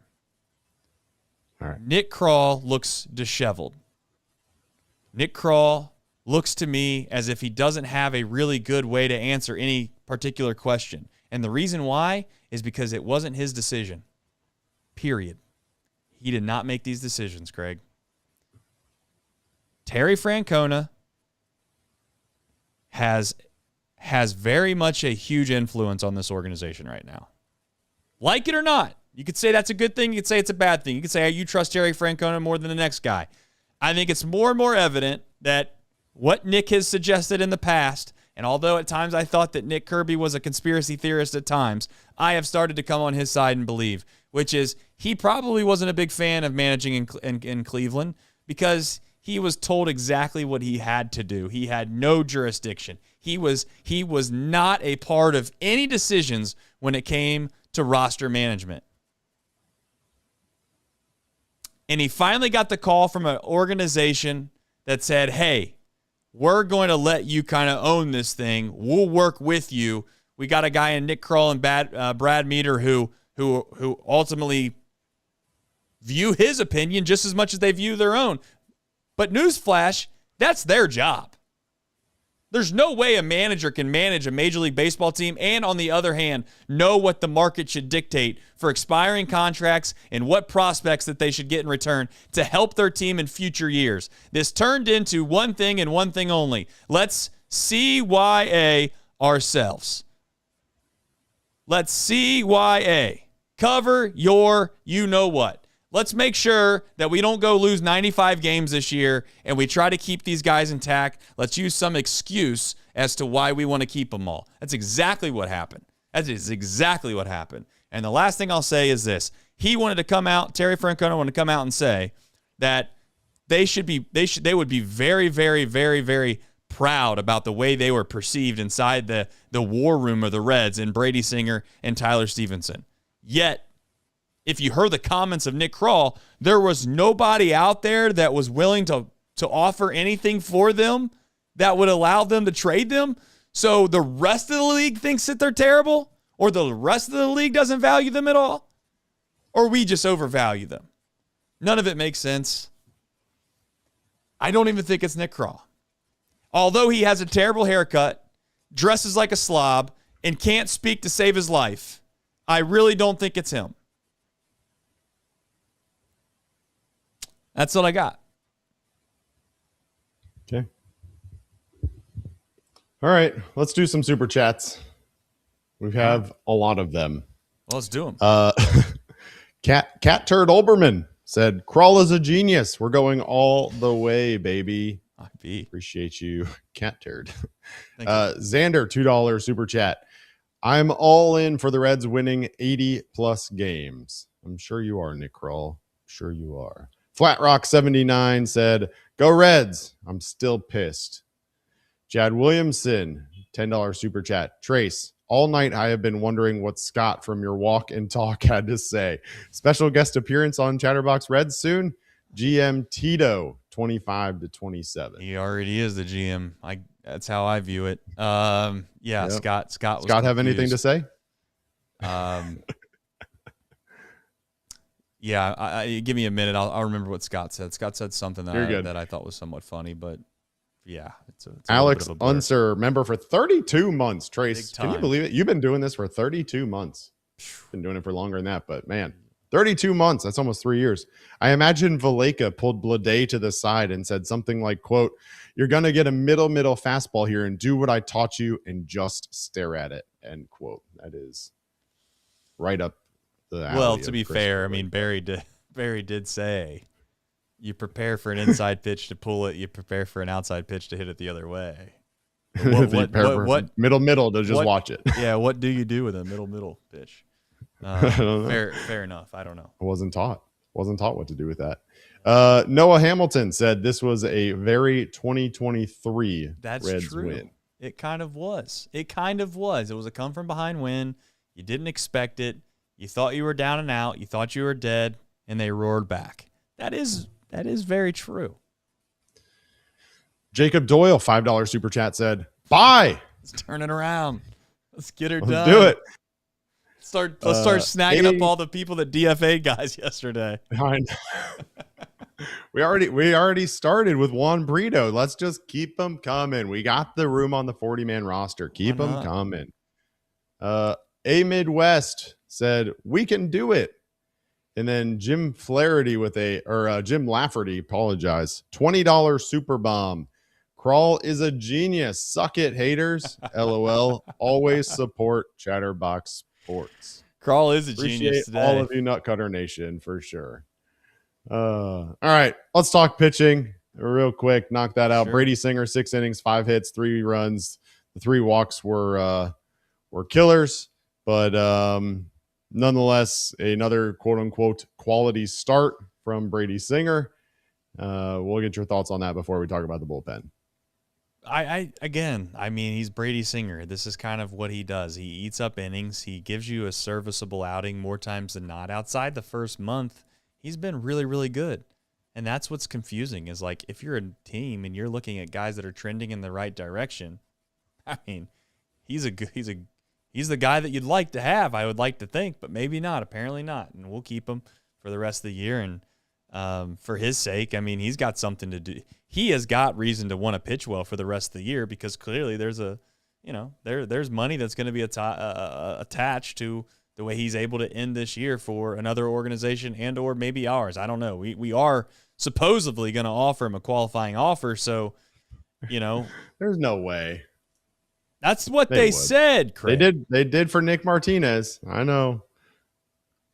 All right. Nick Krall looks disheveled. Nick Krall looks to me as if he doesn't have a really good way to answer any particular question. And the reason why is because it wasn't his decision. Period. He did not make these decisions, Craig. Terry Francona has very much a huge influence on this organization right now. Like it or not, you could say that's a good thing. You could say it's a bad thing. You could say, you trust Terry Francona more than the next guy. I think it's more and more evident that what Nick has suggested in the past, and although at times I thought that Nick Kirby was a conspiracy theorist at times, I have started to come on his side and believe, which is he probably wasn't a big fan of managing in Cleveland because he was told exactly what he had to do. He had no jurisdiction. He was not a part of any decisions when it came to roster management. And he finally got the call from an organization that said, hey, we're going to let you kind of own this thing. We'll work with you. We got a guy in Nick Krall and Brad Meter who ultimately view his opinion just as much as they view their own. But newsflash, that's their job. There's no way a manager can manage a Major League Baseball team and, on the other hand, know what the market should dictate for expiring contracts and what prospects that they should get in return to help their team in future years. This turned into one thing and one thing only. Let's CYA ourselves. Let's CYA. Cover your you-know-what. Let's make sure that we don't go lose 95 games this year and we try to keep these guys intact. Let's use some excuse as to why we want to keep them all. That's exactly what happened. That is exactly what happened. And the last thing I'll say is this. He wanted to come out, Terry Francona wanted to come out and say that they would be very, very, very, very proud about the way they were perceived inside the war room of the Reds and Brady Singer and Tyler Stevenson. Yet, if you heard the comments of Nick Krall, there was nobody out there that was willing to offer anything for them that would allow them to trade them. So the rest of the league thinks that they're terrible, or the rest of the league doesn't value them at all, or we just overvalue them. None of it makes sense. I don't even think it's Nick Krall. Although he has a terrible haircut, dresses like a slob, and can't speak to save his life, I really don't think it's him. That's what I got. Okay. All right. Let's do some super chats. We have a lot of them. Well, let's do them. Cat Turd Olbermann said, Crawl is a genius. We're going all the way, baby. Appreciate you, Cat Turd. Xander, $2 super chat. I'm all in for the Reds winning 80-plus games. I'm sure you are, Nick Kroll. Sure you are. Flat Rock 79 said, Go Reds. I'm still pissed. Chad Williamson, $10 super chat. Trace, all night I have been wondering what Scott from your walk and talk had to say. Special guest appearance on Chatterbox Reds soon. GM Tito, 25-27. He already is the GM. That's how I view it. Yeah, yep. Scott was Scott confused. have anything to say? Yeah, give me a minute. I'll remember what Scott said. Scott said something that I thought was somewhat funny, but yeah. It's Alex Unser, member for 32 months. Trace, can you believe it? You've been doing this for 32 months. Been doing it for longer than that, but man, 32 months. That's almost 3 years. I imagine Valeka pulled Blade to the side and said something like, quote, you're going to get a middle fastball here and do what I taught you and just stare at it, end quote. That is right up the alley. Well, to be fair, I mean, Barry did say you prepare for an inside pitch to pull it. You prepare for an outside pitch to hit it the other way. What middle to just watch it. Yeah, what do you do with a middle pitch? Fair enough. I don't know. I wasn't taught what to do with that. Noah Hamilton said this was a very 2023 That's Reds true. win. It kind of was. It was a come from behind win. You didn't expect it. You thought you were down and out. You thought you were dead, and they roared back. That is very true. Jacob Doyle, $5 super chat said, "Bye. Let's turn it around. Let's get her done. Let's do it. Let's start snagging up all the people that DFA guys yesterday. We already started with Juan Brito. Let's just keep them coming. We got the room on the 40-man roster. Keep them coming. A Midwest said we can do it, and then Jim Flaherty Jim Lafferty, apologize. $20 super bomb. Crawl is a genius. Suck it, haters. LOL. Always support Chatterbox Sports. Crawl is a genius today. All of you Nutcutter Nation for sure. All right, let's talk pitching real quick. Knock that out. Sure. Brady Singer, 6 innings, 5 hits, 3 runs. The 3 walks were killers, but nonetheless, another quote unquote quality start from Brady Singer. We'll get your thoughts on that before we talk about the bullpen. I mean, he's Brady Singer. This is kind of what he does. He eats up innings. He gives you a serviceable outing more times than not. Outside the first month, he's been really, really good. And that's what's confusing is like if you're a team and you're looking at guys that are trending in the right direction, I mean, he's the guy that you'd like to have, I would like to think, but maybe not. Apparently not. And we'll keep him for the rest of the year. And for his sake, I mean, he's got something to do. He has got reason to want to pitch well for the rest of the year because clearly there's there's money that's going to be attached to the way he's able to end this year for another organization and or maybe ours. I don't know. We are supposedly going to offer him a qualifying offer, so there's no way. That's what they said, Craig. They did for Nick Martinez. I know.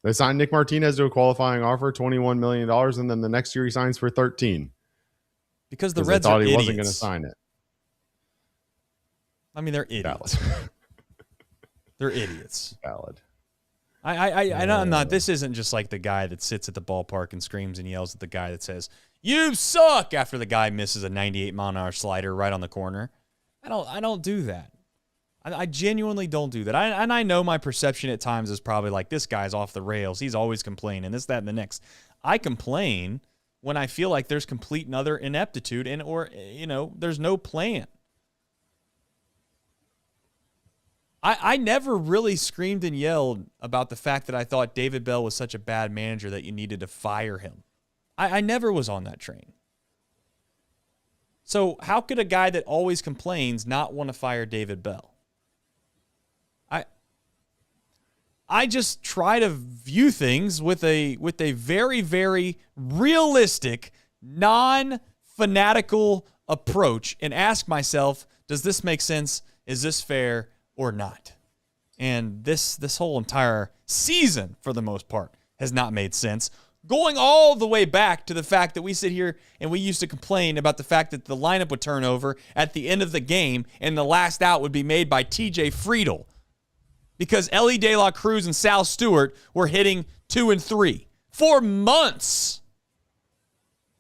They signed Nick Martinez to a qualifying offer, $21 million, and then the next year he signs for $13 million. Because the Reds thought he idiots. wasn't going to sign it. I mean, they're idiots. They're idiots. Valid. I'm not. This isn't just like the guy that sits at the ballpark and screams and yells at the guy that says, "You suck," after the guy misses a 98-mile-an-hour slider right on the corner. I don't do that. I genuinely don't do that. I know my perception at times is probably like, this guy's off the rails. He's always complaining, this, that, and the next. I complain when I feel like there's complete and utter ineptitude or there's no plan. I never really screamed and yelled about the fact that I thought David Bell was such a bad manager that you needed to fire him. I never was on that train. So how could a guy that always complains not want to fire David Bell? I just try to view things with a very, very realistic, non-fanatical approach and ask myself, does this make sense? Is this fair or not? And this whole entire season, for the most part, has not made sense. Going all the way back to the fact that we sit here and we used to complain about the fact that the lineup would turn over at the end of the game and the last out would be made by TJ Friedel because Ellie De La Cruz and Sal Stewart were hitting 2 and 3 for months.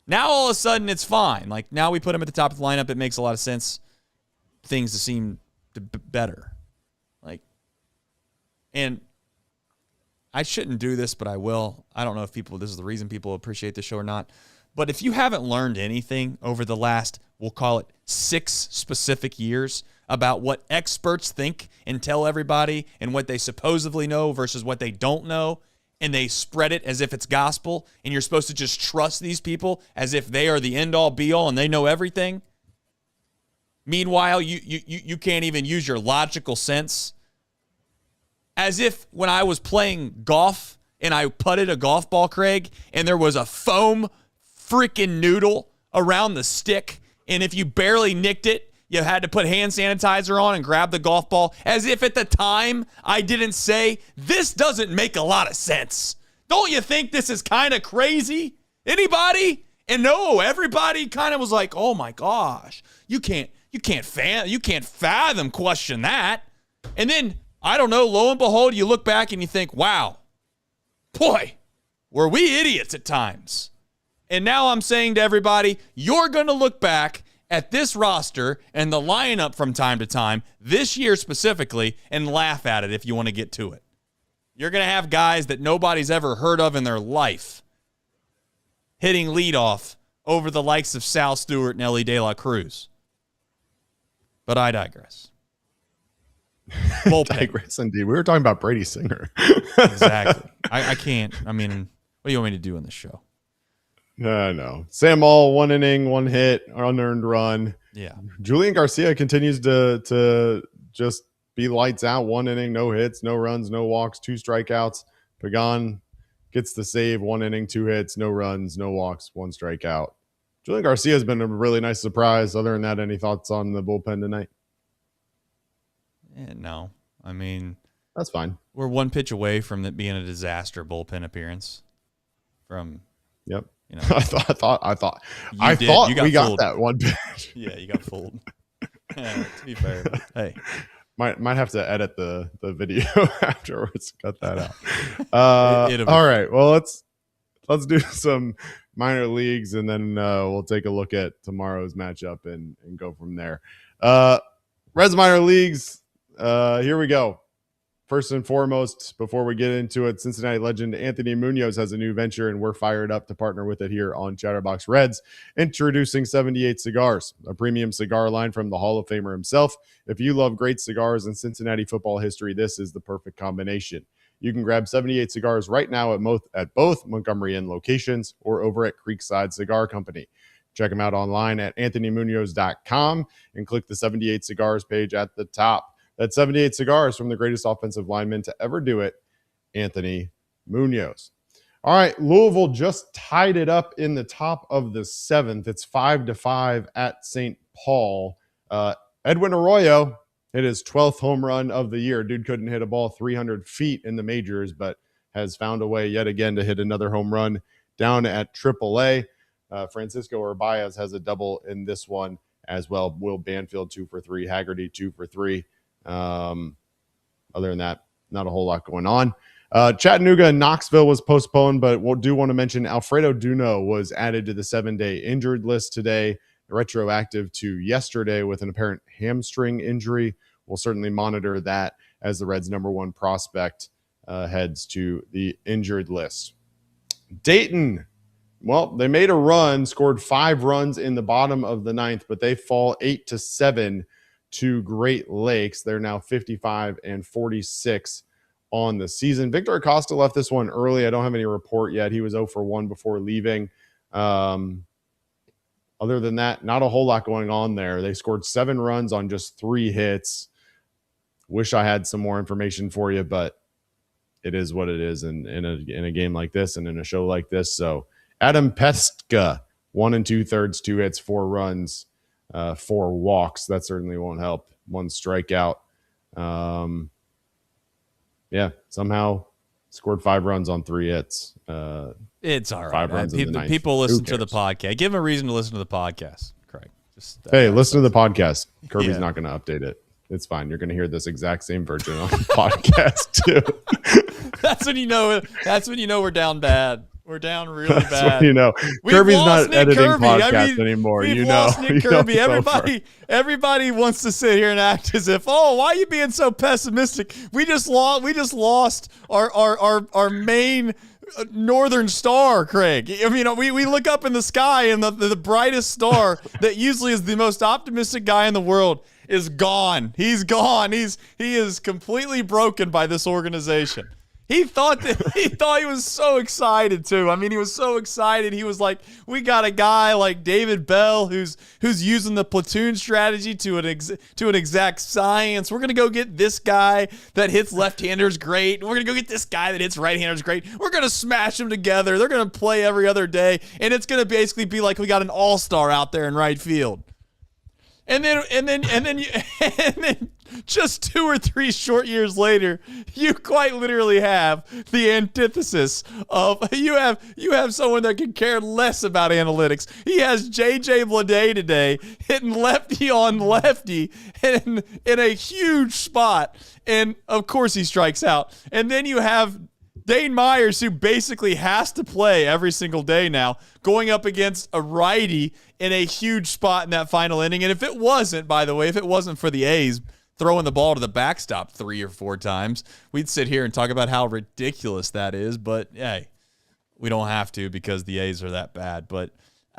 Now all of a sudden it's fine. Like now we put him at the top of the lineup. It makes a lot of sense. Things to seem better. And I shouldn't do this, but I will. I don't know if this is the reason people appreciate the show or not. But if you haven't learned anything over the last, we'll call it 6 specific years about what experts think and tell everybody and what they supposedly know versus what they don't know, and they spread it as if it's gospel, and you're supposed to just trust these people as if they are the end-all, be-all, and they know everything. Meanwhile, you can't even use your logical sense. As if when I was playing golf and I putted a golf ball, Craig, and there was a foam freaking noodle around the stick, and if you barely nicked it, you had to put hand sanitizer on and grab the golf ball, as if at the time I didn't say, this doesn't make a lot of sense. Don't you think this is kind of crazy? Anybody? And no, everybody kind of was like, oh my gosh, you can't fathom question that. And then I don't know, lo and behold, you look back and you think, wow, boy, were we idiots at times. And now I'm saying to everybody, you're going to look back at this roster and the lineup from time to time, this year specifically, and laugh at it if you want to get to it. You're going to have guys that nobody's ever heard of in their life hitting leadoff over the likes of Sal Stewart and Ellie De La Cruz. But I digress. Digress indeed. We were talking about Brady Singer. Exactly. I can't. I mean, what do you want me to do in this show? No. Sam All, 1 inning, 1 hit, unearned run. Yeah. Julian Garcia continues to just be lights out. 1 inning, no hits, no runs, no walks, 2 strikeouts. Pagan gets the save. 1 inning, 2 hits, no runs, no walks, 1 strikeout. Julian Garcia has been a really nice surprise. Other than that, any thoughts on the bullpen tonight? No. I mean, that's fine. We're 1 pitch away from it being a disaster bullpen appearance. Yep. You know, I thought we got that 1 pitch. Yeah, you got fooled. To be fair, but hey, might have to edit the video afterwards. Cut that out. All right. Well, let's do some minor leagues, and then we'll take a look at tomorrow's matchup and go from there. Reds minor leagues. Here we go. First and foremost, before we get into it, Cincinnati legend Anthony Munoz has a new venture, and we're fired up to partner with it here on Chatterbox Reds. Introducing 78 Cigars, a premium cigar line from the Hall of Famer himself. If you love great cigars and Cincinnati football history, this is the perfect combination. You can grab 78 Cigars right now at both Montgomery Inn locations or over at Creekside Cigar Company. Check them out online at anthonymunoz.com and click the 78 Cigars page at the top. That's 78 Cigars from the greatest offensive lineman to ever do it, Anthony Munoz. All right, Louisville just tied it up in the top of the 7th. It's 5-5 at St. Paul. Edwin Arroyo hit his 12th home run of the year. Dude couldn't hit a ball 300 feet in the majors, but has found a way yet again to hit another home run down at AAA. Francisco Urbaez has a double in this one as well. Will Banfield 2 for 3. Haggerty 2 for 3. Other than that, not a whole lot going on. Chattanooga and Knoxville was postponed, but we do want to mention Alfredo Duno was added to the 7-day injured list today, retroactive to yesterday with an apparent hamstring injury. We'll certainly monitor that as the Reds' number 1 prospect heads to the injured list. Dayton, well, they made a run, scored 5 runs in the bottom of the 9th, but they fall 8-7 to Great Lakes. They're now 55-46 on the season. Victor Acosta left this one early. I don't have any report yet. He was 0 for 1 before leaving. Other than that, not a whole lot going on there. They scored 7 runs on just 3 hits. Wish I had some more information for you, but it is what it is in a game like this and in a show like this. So Adam Pestka, 1 2/3, 2 hits, 4 runs. 4 walks. That certainly won't help. 1 strikeout. Somehow scored 5 runs on 3 hits. It's all right. 5 runs in the ninth. People listen to the podcast. Give them a reason to listen to the podcast, Craig. Listen to the podcast. Kirby's not going to update it. It's fine. You're going to hear this exact same version on the podcast too. That's when you know. That's when you know we're down bad. We're down really bad. Kirby's not editing podcasts anymore. We've lost Nick Kirby. Everybody wants to sit here and act as if, why are you being so pessimistic? We just lost our main northern star, Craig. I mean, we look up in the sky and the brightest star that usually is the most optimistic guy in the world is gone. He's gone. He is completely broken by this organization. He thought he was so excited too. I mean, he was so excited. He was like, "We got a guy like David Bell who's using the platoon strategy to an exact science. We're gonna go get this guy that hits left-handers great. We're gonna go get this guy that hits right-handers great. We're gonna smash them together. They're gonna play every other day, and it's gonna basically be like we got an all-star out there in right field." And then just 2 or 3 short years later, you quite literally have the antithesis of you have someone that can care less about analytics. He has J.J. Bleday today hitting lefty on lefty in a huge spot, and of course he strikes out. And then you have Dane Myers, who basically has to play every single day now, going up against a righty in a huge spot in that final inning. And if it wasn't for the A's throwing the ball to the backstop 3 or 4 times, we'd sit here and talk about how ridiculous that is. But, hey, we don't have to because the A's are that bad. But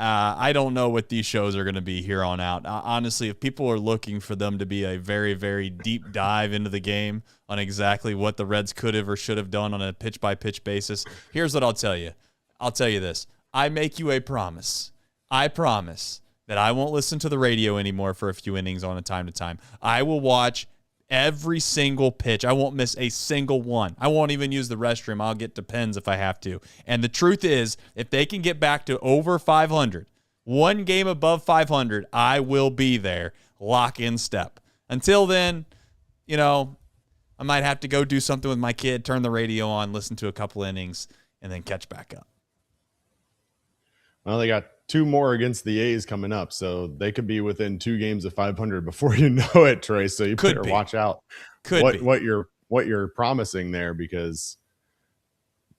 I don't know what these shows are going to be here on out. Honestly, if people are looking for them to be a very, very deep dive into the game on exactly what the Reds could have or should have done on a pitch-by-pitch basis, here's what I'll tell you. I'll tell you this. I make you a promise. I promise that I won't listen to the radio anymore for a few innings on a time to time. I will watch every single pitch. I won't miss a single one. I won't even use the restroom. I'll get Depends if I have to. And the truth is, if they can get back to over 500, 1 game above 500, I will be there, lock in step. Until then, I might have to go do something with my kid, turn the radio on, listen to a couple innings, and then catch back up. Well, they got 2 more against the A's coming up, so they could be within 2 games of 500 before you know it, Trey. So you better watch out what you're promising there, because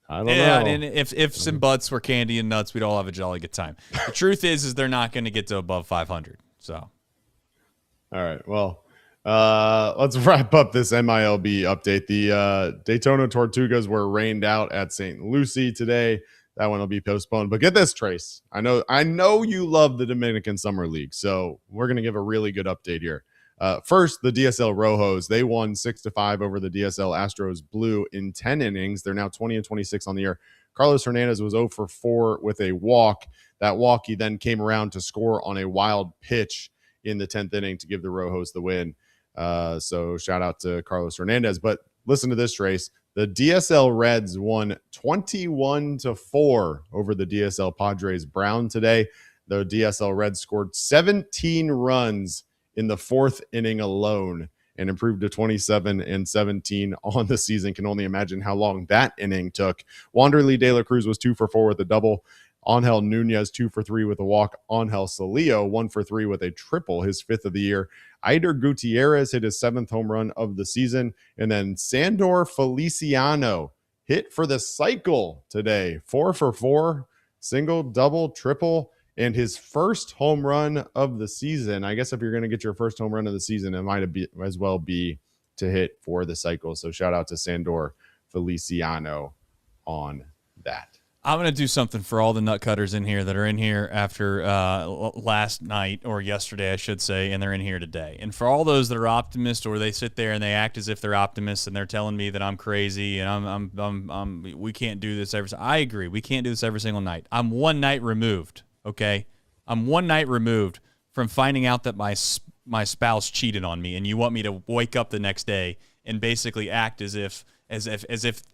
I don't know. And if some butts were candy and nuts, we'd all have a jolly good time. The truth is they're not going to get to above 500. So, all right. Well, let's wrap up this MILB update. The Daytona Tortugas were rained out at St. Lucie today. That one will be postponed. But get this, Trace. I know you love the Dominican Summer League, so we're going to give a really good update here. First, the DSL Rojos. They won 6-5 over the DSL Astros Blue in 10 innings. They're now 20-26 on the year. Carlos Hernandez was 0 for 4 with a walk. That walk, he then came around to score on a wild pitch in the 10th inning to give the Rojos the win. So shout out to Carlos Hernandez. But listen to this, Trace. The DSL Reds won 21-4 over the DSL Padres Brown today. The DSL Reds scored 17 runs in the 4th inning alone and improved to 27-17 on the season. Can only imagine how long that inning took. Wanderley De La Cruz was 2 for 4 with a double. Angel Nunez 2 for 3 with a walk. Angel Salillo 1 for 3 with a triple, his 5th of the year. Eider Gutierrez hit his 7th home run of the season. And then Sandor Feliciano hit for the cycle today. 4 for 4, single, double, triple, and his first home run of the season. I guess if you're going to get your first home run of the season, it might as well be to hit for the cycle. So shout out to Sandor Feliciano on that. I'm going to do something for all the nut cutters in here that are in here after last night, or yesterday, I should say, and they're in here today. And for all those that are optimists, or they sit there and they act as if they're optimists and they're telling me that I'm crazy and we can't do this I agree. We can't do this every single night. I'm 1 night removed, okay? I'm 1 night removed from finding out that my spouse cheated on me, and you want me to wake up the next day and basically act as if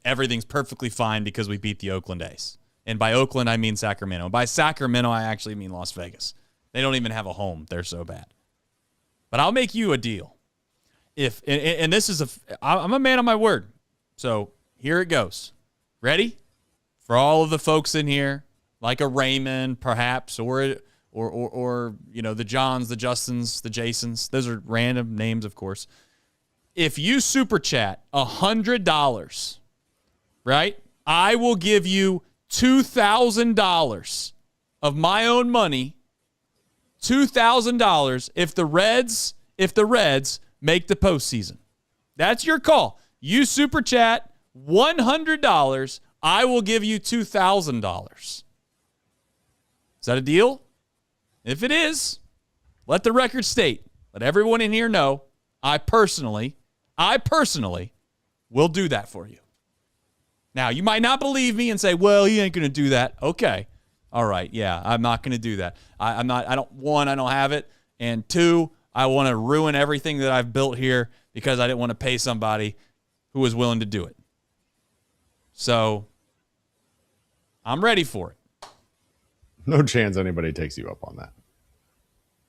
everything's perfectly fine because we beat the Oakland A's. And by Oakland, I mean Sacramento. By Sacramento, I actually mean Las Vegas. They don't even have a home. They're so bad. But I'll make you a deal. And this is I'm a man of my word. So here it goes. Ready? For all of the folks in here, like a Raymond, perhaps, or the Johns, the Justins, the Jasons. Those are random names, of course. If you super chat $100, right? I will give you $2,000 of my own money. $2,000 if the Reds make the postseason. That's your call. You super chat $100. I will give you $2,000. Is that a deal? If it is, let the record state. Let everyone in here know. I personally will do that for you. Now, you might not believe me and say, well, he ain't going to do that. Okay. All right. Yeah, I'm not going to do that. I don't have it. And two, I want to ruin everything that I've built here because I didn't want to pay somebody who was willing to do it. So I'm ready for it. No chance anybody takes you up on that.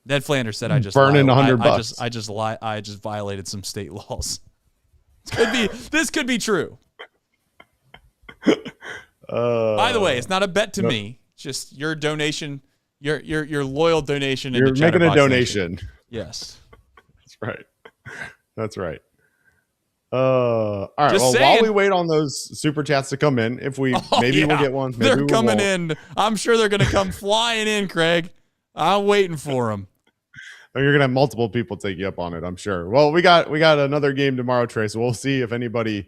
Ned Flanders said I just burning $100. I just violated some state laws. This could be true. By the way, it's not a bet to me. It's just your donation, your loyal donation. You're making a donation. Nation. Yes, that's right. All right. Just saying. While we wait on those super chats to come in, if we we'll get one. Maybe they're coming in. I'm sure they're going to come flying in, Craig. I'm waiting for them. You're gonna have multiple people take you up on it, I'm sure. Well, we got another game tomorrow, Trey. So we'll see if anybody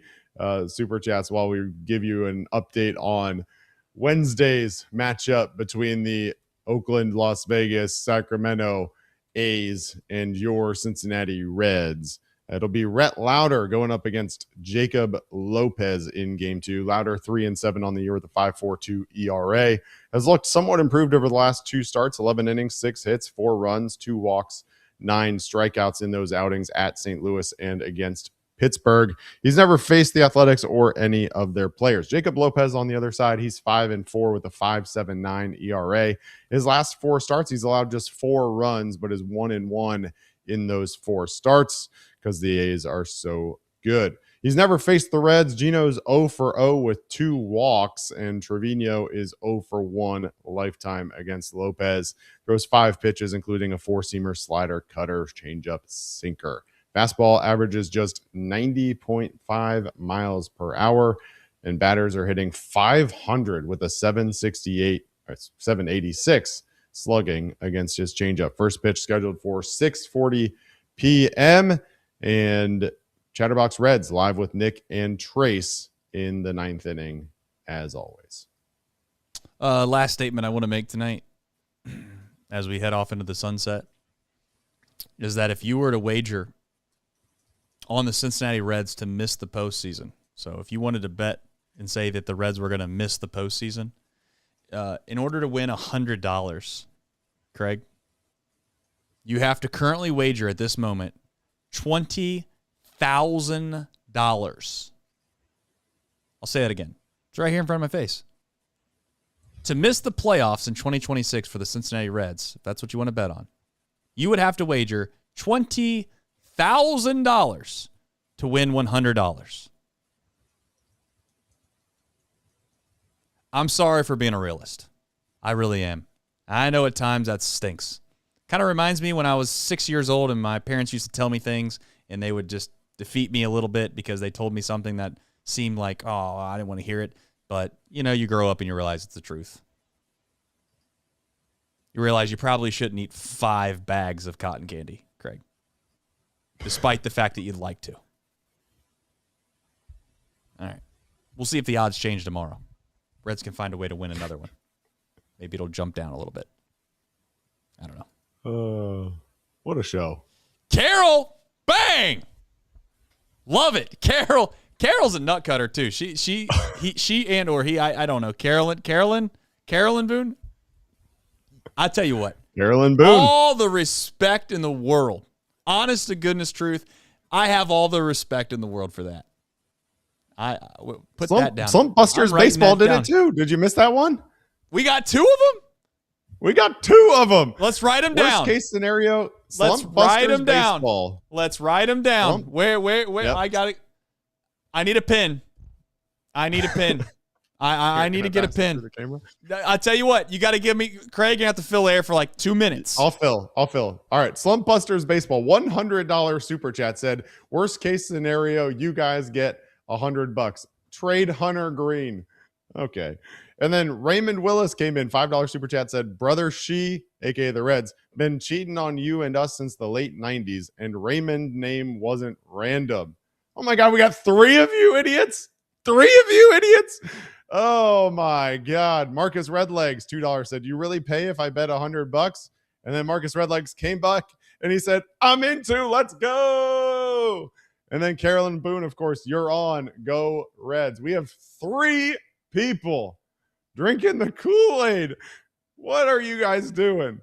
super chats while we give you an update on Wednesday's matchup between the Oakland, Las Vegas, Sacramento A's and your Cincinnati Reds. It'll be Rhett Lauder going up against Jacob Lopez in game 2. Lauder 3-7 on the year with a 5.42 ERA. Has looked somewhat improved over the last 2 starts, 11 innings, 6 hits, 4 runs, 2 walks, 9 strikeouts in those outings at St. Louis and against Pittsburgh. He's never faced the Athletics or any of their players. Jacob Lopez on the other side, he's 5-4 with a 5.79 ERA. His last 4 starts, he's allowed just 4 runs, but is 1-1 in those 4 starts because the A's are so good. He's never faced the Reds. Gino's 0-0 with 2 walks, and Trevino is 0-1 lifetime against Lopez. Throws 5 pitches, including a 4-seamer, slider, cutter, changeup, sinker. Fastball averages just 90.5 miles per hour, and batters are hitting 500 with a 786 slugging against his changeup. First pitch scheduled for 6:40 p.m. and Chatterbox Reds live with Nick and Trace in the 9th inning, as always. Last statement I want to make tonight as we head off into the sunset is that if you were to wager on the Cincinnati Reds to miss the postseason, so if you wanted to bet and say that the Reds were going to miss the postseason, in order to win $100, Craig, you have to currently wager at this moment $20,000. I'll say it again. It's right here in front of my face. To miss the playoffs in 2026 for the Cincinnati Reds, if that's what you want to bet on, you would have to wager $20,000 to win $100. I'm sorry for being a realist. I really am. I know at times that stinks. Kind of reminds me when I was 6 years old and my parents used to tell me things and they would just defeat me a little bit because they told me something that seemed like, oh, I didn't want to hear it. But, you grow up and you realize it's the truth. You realize you probably shouldn't eat 5 bags of cotton candy, Craig, despite the fact that you'd like to. All right. We'll see if the odds change tomorrow. Reds can find a way to win another one. Maybe it'll jump down a little bit. I don't know. What a show. Carol, bang! Love it. Carol's a nut cutter too. She and or he, I don't know. Carolyn Boone. I tell you what. Carolyn Boone. All the respect in the world. Honest to goodness truth. I have all the respect in the world for that. I put that down. Some Busters baseball did it too. Did you miss that one? We got 2 of them? We got 2 of them. Let's write them Worst down. case scenario, Let's Slump write Busters them down. baseball. Let's write them down. Slump. Where? Yep. I got it. I need a pen. I need a pen. I need to get a pen. I'll tell you what. You got to give me, Craig, you have to fill air for like 2 minutes. I'll fill. All right. Slump Busters baseball. $100 super chat said, worst case scenario, you guys get $100. Trade Hunter Green. Okay. And then Raymond Willis came in, $5 super chat, said, Brother She, aka the Reds, been cheating on you and us since the late 90s, and Raymond name wasn't random. Oh my God, we got 3 of you idiots. 3 of you idiots. Oh my God. Marcus Redlegs, $2, said, you really pay if I bet $100? And then Marcus Redlegs came back and he said, I'm into, let's go. And then Carolyn Boone, of course, you're on, go Reds. We have 3 people drinking the Kool-Aid. What are you guys doing?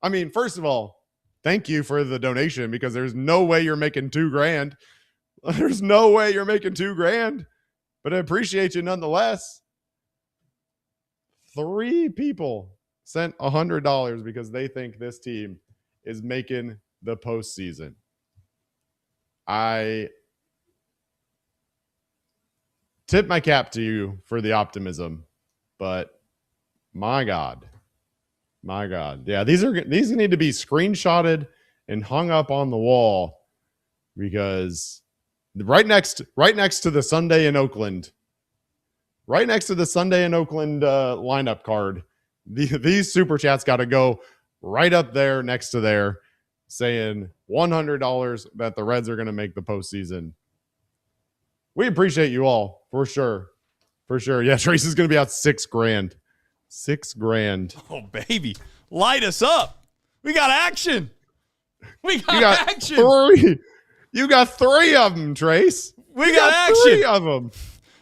I mean, first of all, thank you for the donation, because there's no way you're making $2,000. There's no way you're making $2,000, but I appreciate you nonetheless. 3 people sent $100 because they think this team is making the postseason. I tip my cap to you for the optimism, but my God. Yeah, these need to be screenshotted and hung up on the wall, because right next to the Sunday in Oakland, lineup card, these super chats got to go right up there next to there, saying $100 that the Reds are going to make the postseason. We appreciate you all for sure. Yeah, Trace is going to be out $6,000. $6,000. Oh, baby. Light us up. We got action. We got action. 3. You got 3 of them, Trace. We got action. 3 of them.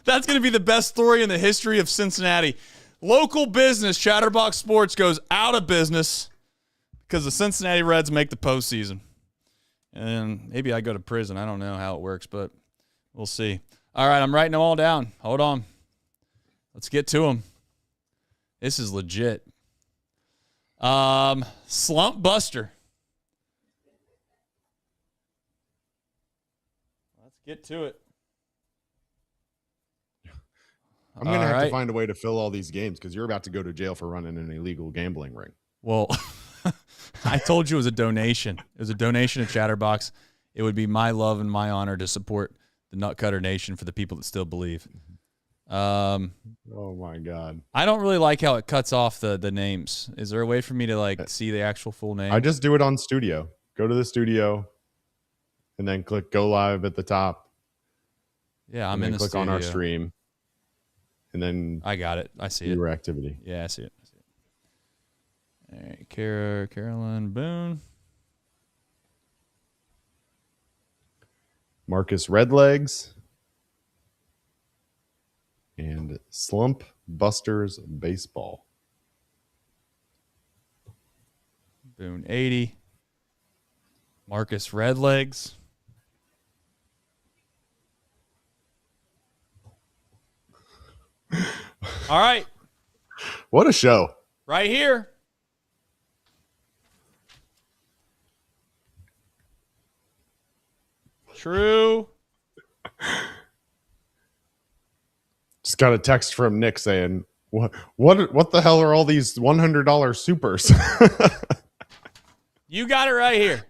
That's going to be the best story in the history of Cincinnati. Local business, Chatterbox Sports, goes out of business because the Cincinnati Reds make the postseason. And maybe I go to prison. I don't know how it works, but we'll see. All right, I'm writing them all down. Hold on. Let's get to them. This is legit. Slump Buster. Let's get to it. I'm going to have to find a way to fill all these games, because you're about to go to jail for running an illegal gambling ring. Well, I told you it was a donation. It was a donation to Chatterbox. It would be my love and my honor to support the Nutcutter Nation for the people that still believe. Oh my God. I don't really like how it cuts off the names. Is there a way for me to see the actual full name? I just do it on studio. Go to the studio and then click go live at the top. Yeah, I'm in the click studio. on our stream. And then I got it. I see it. Your activity. Yeah, I see it. All right, Carolyn Boone. Marcus Redlegs. And Slump Busters Baseball. Boone 80. Marcus Redlegs. All right. What a show. Right here. True. Just got a text from Nick saying, what the hell are all these $100 supers? You got it right here.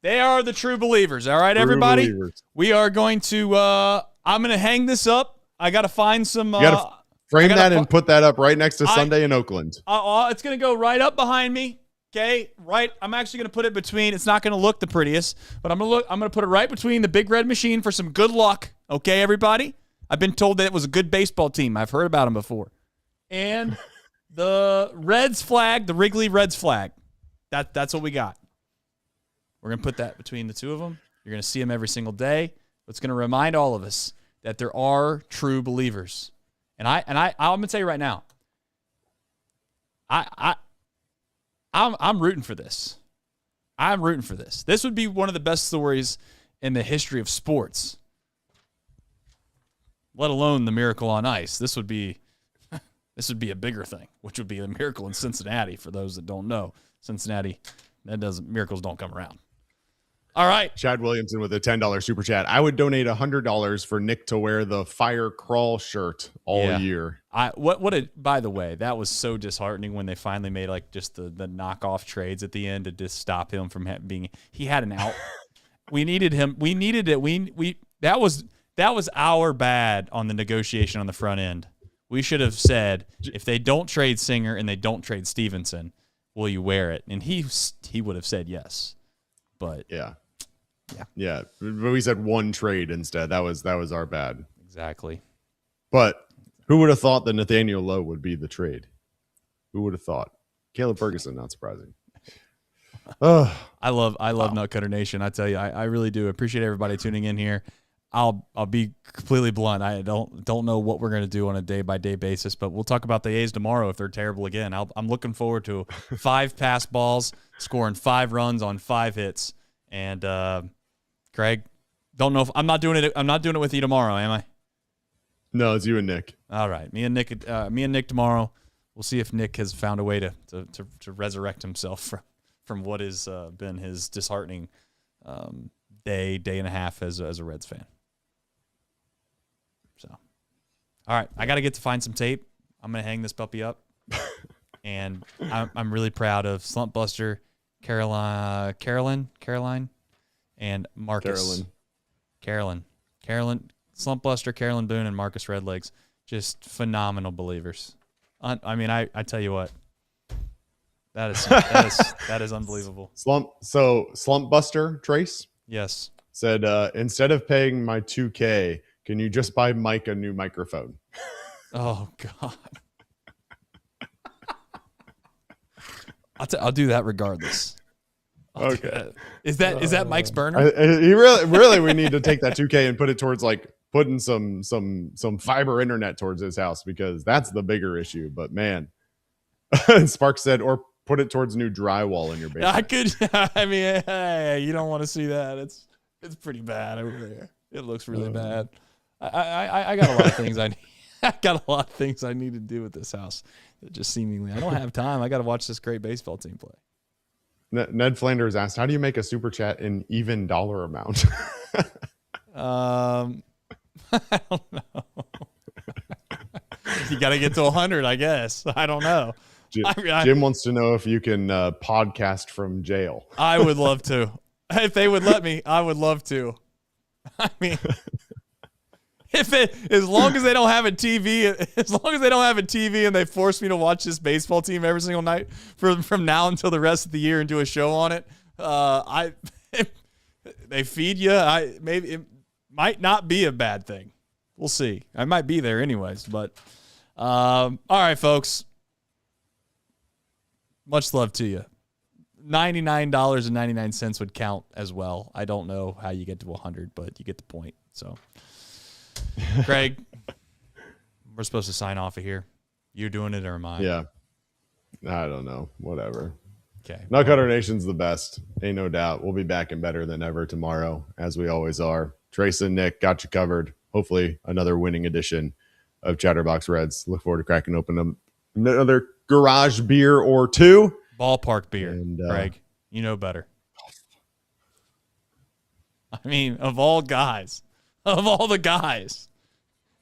They are the true believers. All right, everybody? Believers. We are going to I'm going to hang this up. I got to find some You got to frame that and put that up right next to Sunday in Oakland. It's going to go right up behind me. Okay, right. I'm actually going to put it between. It's not going to look the prettiest, but I'm going to put it right between the Big Red Machine for some good luck. Okay, everybody? I've been told that it was a good baseball team. I've heard about them before. And the Reds flag, the Wrigley Reds flag. That's what we got. We're going to put that between the two of them. You're going to see them every single day. It's going to remind all of us that there are true believers. And I'm going to tell you right now, I'm rooting for this. I'm rooting for this. This would be one of the best stories in the history of sports, let alone the Miracle on Ice. This would be This would be a bigger thing, which would be a miracle in Cincinnati. For those that don't know, Cincinnati, miracles don't come around. All right. Chad Williamson with a $10 super chat. I would donate $100 for Nick to wear the fire crawl shirt all year. By the way, that was so disheartening when they finally made like just the knockoff trades at the end to just stop him from being. He had an out. We needed him. We needed it. That was our bad on the negotiation on the front end. We should have said, if they don't trade Singer and they don't trade Stevenson, will you wear it? And he would have said yes. But yeah. But we said one trade instead. That was our bad. Exactly. But who would have thought that Nathaniel Lowe would be the trade? Who would have thought? Caleb Ferguson, not surprising. I love Nutcutter Nation. I tell you, I really do appreciate everybody tuning in here. I'll be completely blunt. I don't know what we're going to do on a day-by-day basis, but we'll talk about the A's tomorrow if they're terrible again. I'm looking forward to 5 pass balls, scoring 5 runs on 5 hits. And Craig, don't know if I'm not doing it with you tomorrow, am I? No, it's you and Nick. All right, me and Nick tomorrow. We'll see if Nick has found a way to resurrect himself from what has been his disheartening day and a half as a Reds fan. So, all right, I got to get to find some tape. I'm going to hang this puppy up. And I'm really proud of Slump Buster, Caroline, and Marcus. Carolyn, Slump Buster, Carolyn Boone, and Marcus Redlegs. Just phenomenal believers. I mean, I tell you what, that is unbelievable. Slump Buster Trace? Yes. Said, instead of paying my $2K, can you just buy Mike a new microphone? Oh, God. I'll do that regardless. Okay. Is that Mike's burner? We need to take that $2K and put it towards like putting some fiber internet towards his house, because that's the bigger issue. But man, Sparks said, or put it towards new drywall in your basement. I could. I mean, hey, you don't want to see that. It's pretty bad over there. It looks really bad. I got a lot of things I need to do with this house. Just seemingly, I don't have time. I got to watch this great baseball team play. Ned Flanders asked, "How do you make a super chat in even dollar amount?" I don't know. You got to get to 100, I guess. I don't know. Jim wants to know if you can podcast from jail. I would love to. If they would let me, I would love to. I mean, as long as they don't have a TV and they force me to watch this baseball team every single night from now until the rest of the year and do a show on it, they feed you. Maybe it might not be a bad thing. We'll see. I might be there anyways, but all right, folks. Much love to you. $99.99 would count as well. I don't know how you get to 100, but you get the point. So, Craig, we're supposed to sign off of here. You doing it or am I? Yeah. I don't know. Whatever. Okay. Nutcutter Nation's the best. Ain't no doubt. We'll be back and better than ever tomorrow, as we always are. Trace and Nick got you covered. Hopefully another winning edition of Chatterbox Reds. Look forward to cracking open another garage beer or two. Ballpark beer, and, Craig. You know better. I mean, of all the guys,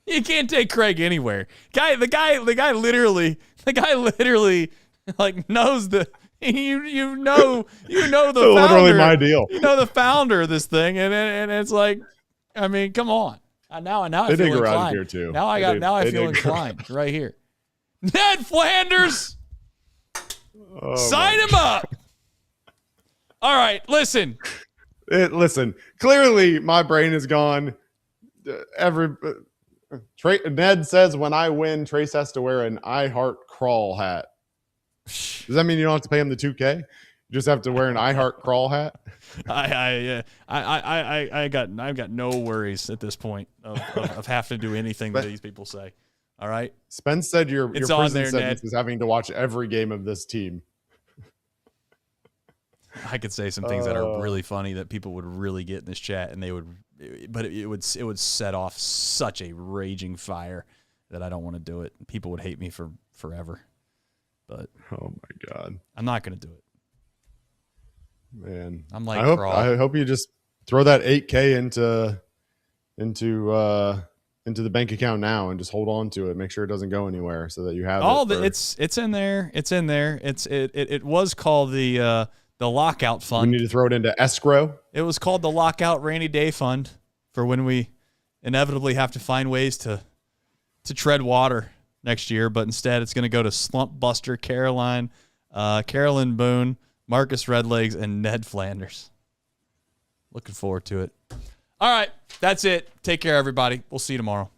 you can't take Craig anywhere. The guy literally like knows the you know the founder. Literally my deal. You know the founder of this thing, and it's like, I mean, come on. Now I feel inclined. Here too. Now I feel inclined right here. Ned Flanders. Sign him up. All right, listen. Clearly, my brain is gone. Ned says when I win, Trace has to wear an I Heart Crawl hat. Does that mean you don't have to pay him the $2K? You just have to wear an I Heart Crawl hat. I've got no worries at this point of having to do anything that these people say. All right. Spence said your prison sentence Ned. is having to watch every game of this team. I could say some things that are really funny that people would really get in this chat, and it would set off such a raging fire that I don't want to do it. People would hate me for forever. But oh my God, I'm not going to do it. Man, I'm like, I hope you just throw that $8K into the bank account now and just hold on to it. Make sure it doesn't go anywhere so that you have it's in there. It's in there. It was called the lockout fund. We need to throw it into escrow. It was called the lockout rainy day fund for when we inevitably have to find ways to tread water next year, but instead it's going to go to Slump Buster, Carolyn Boone, Marcus Redlegs, and Ned Flanders. Looking forward to it. All right, that's it. Take care, everybody. We'll see you tomorrow.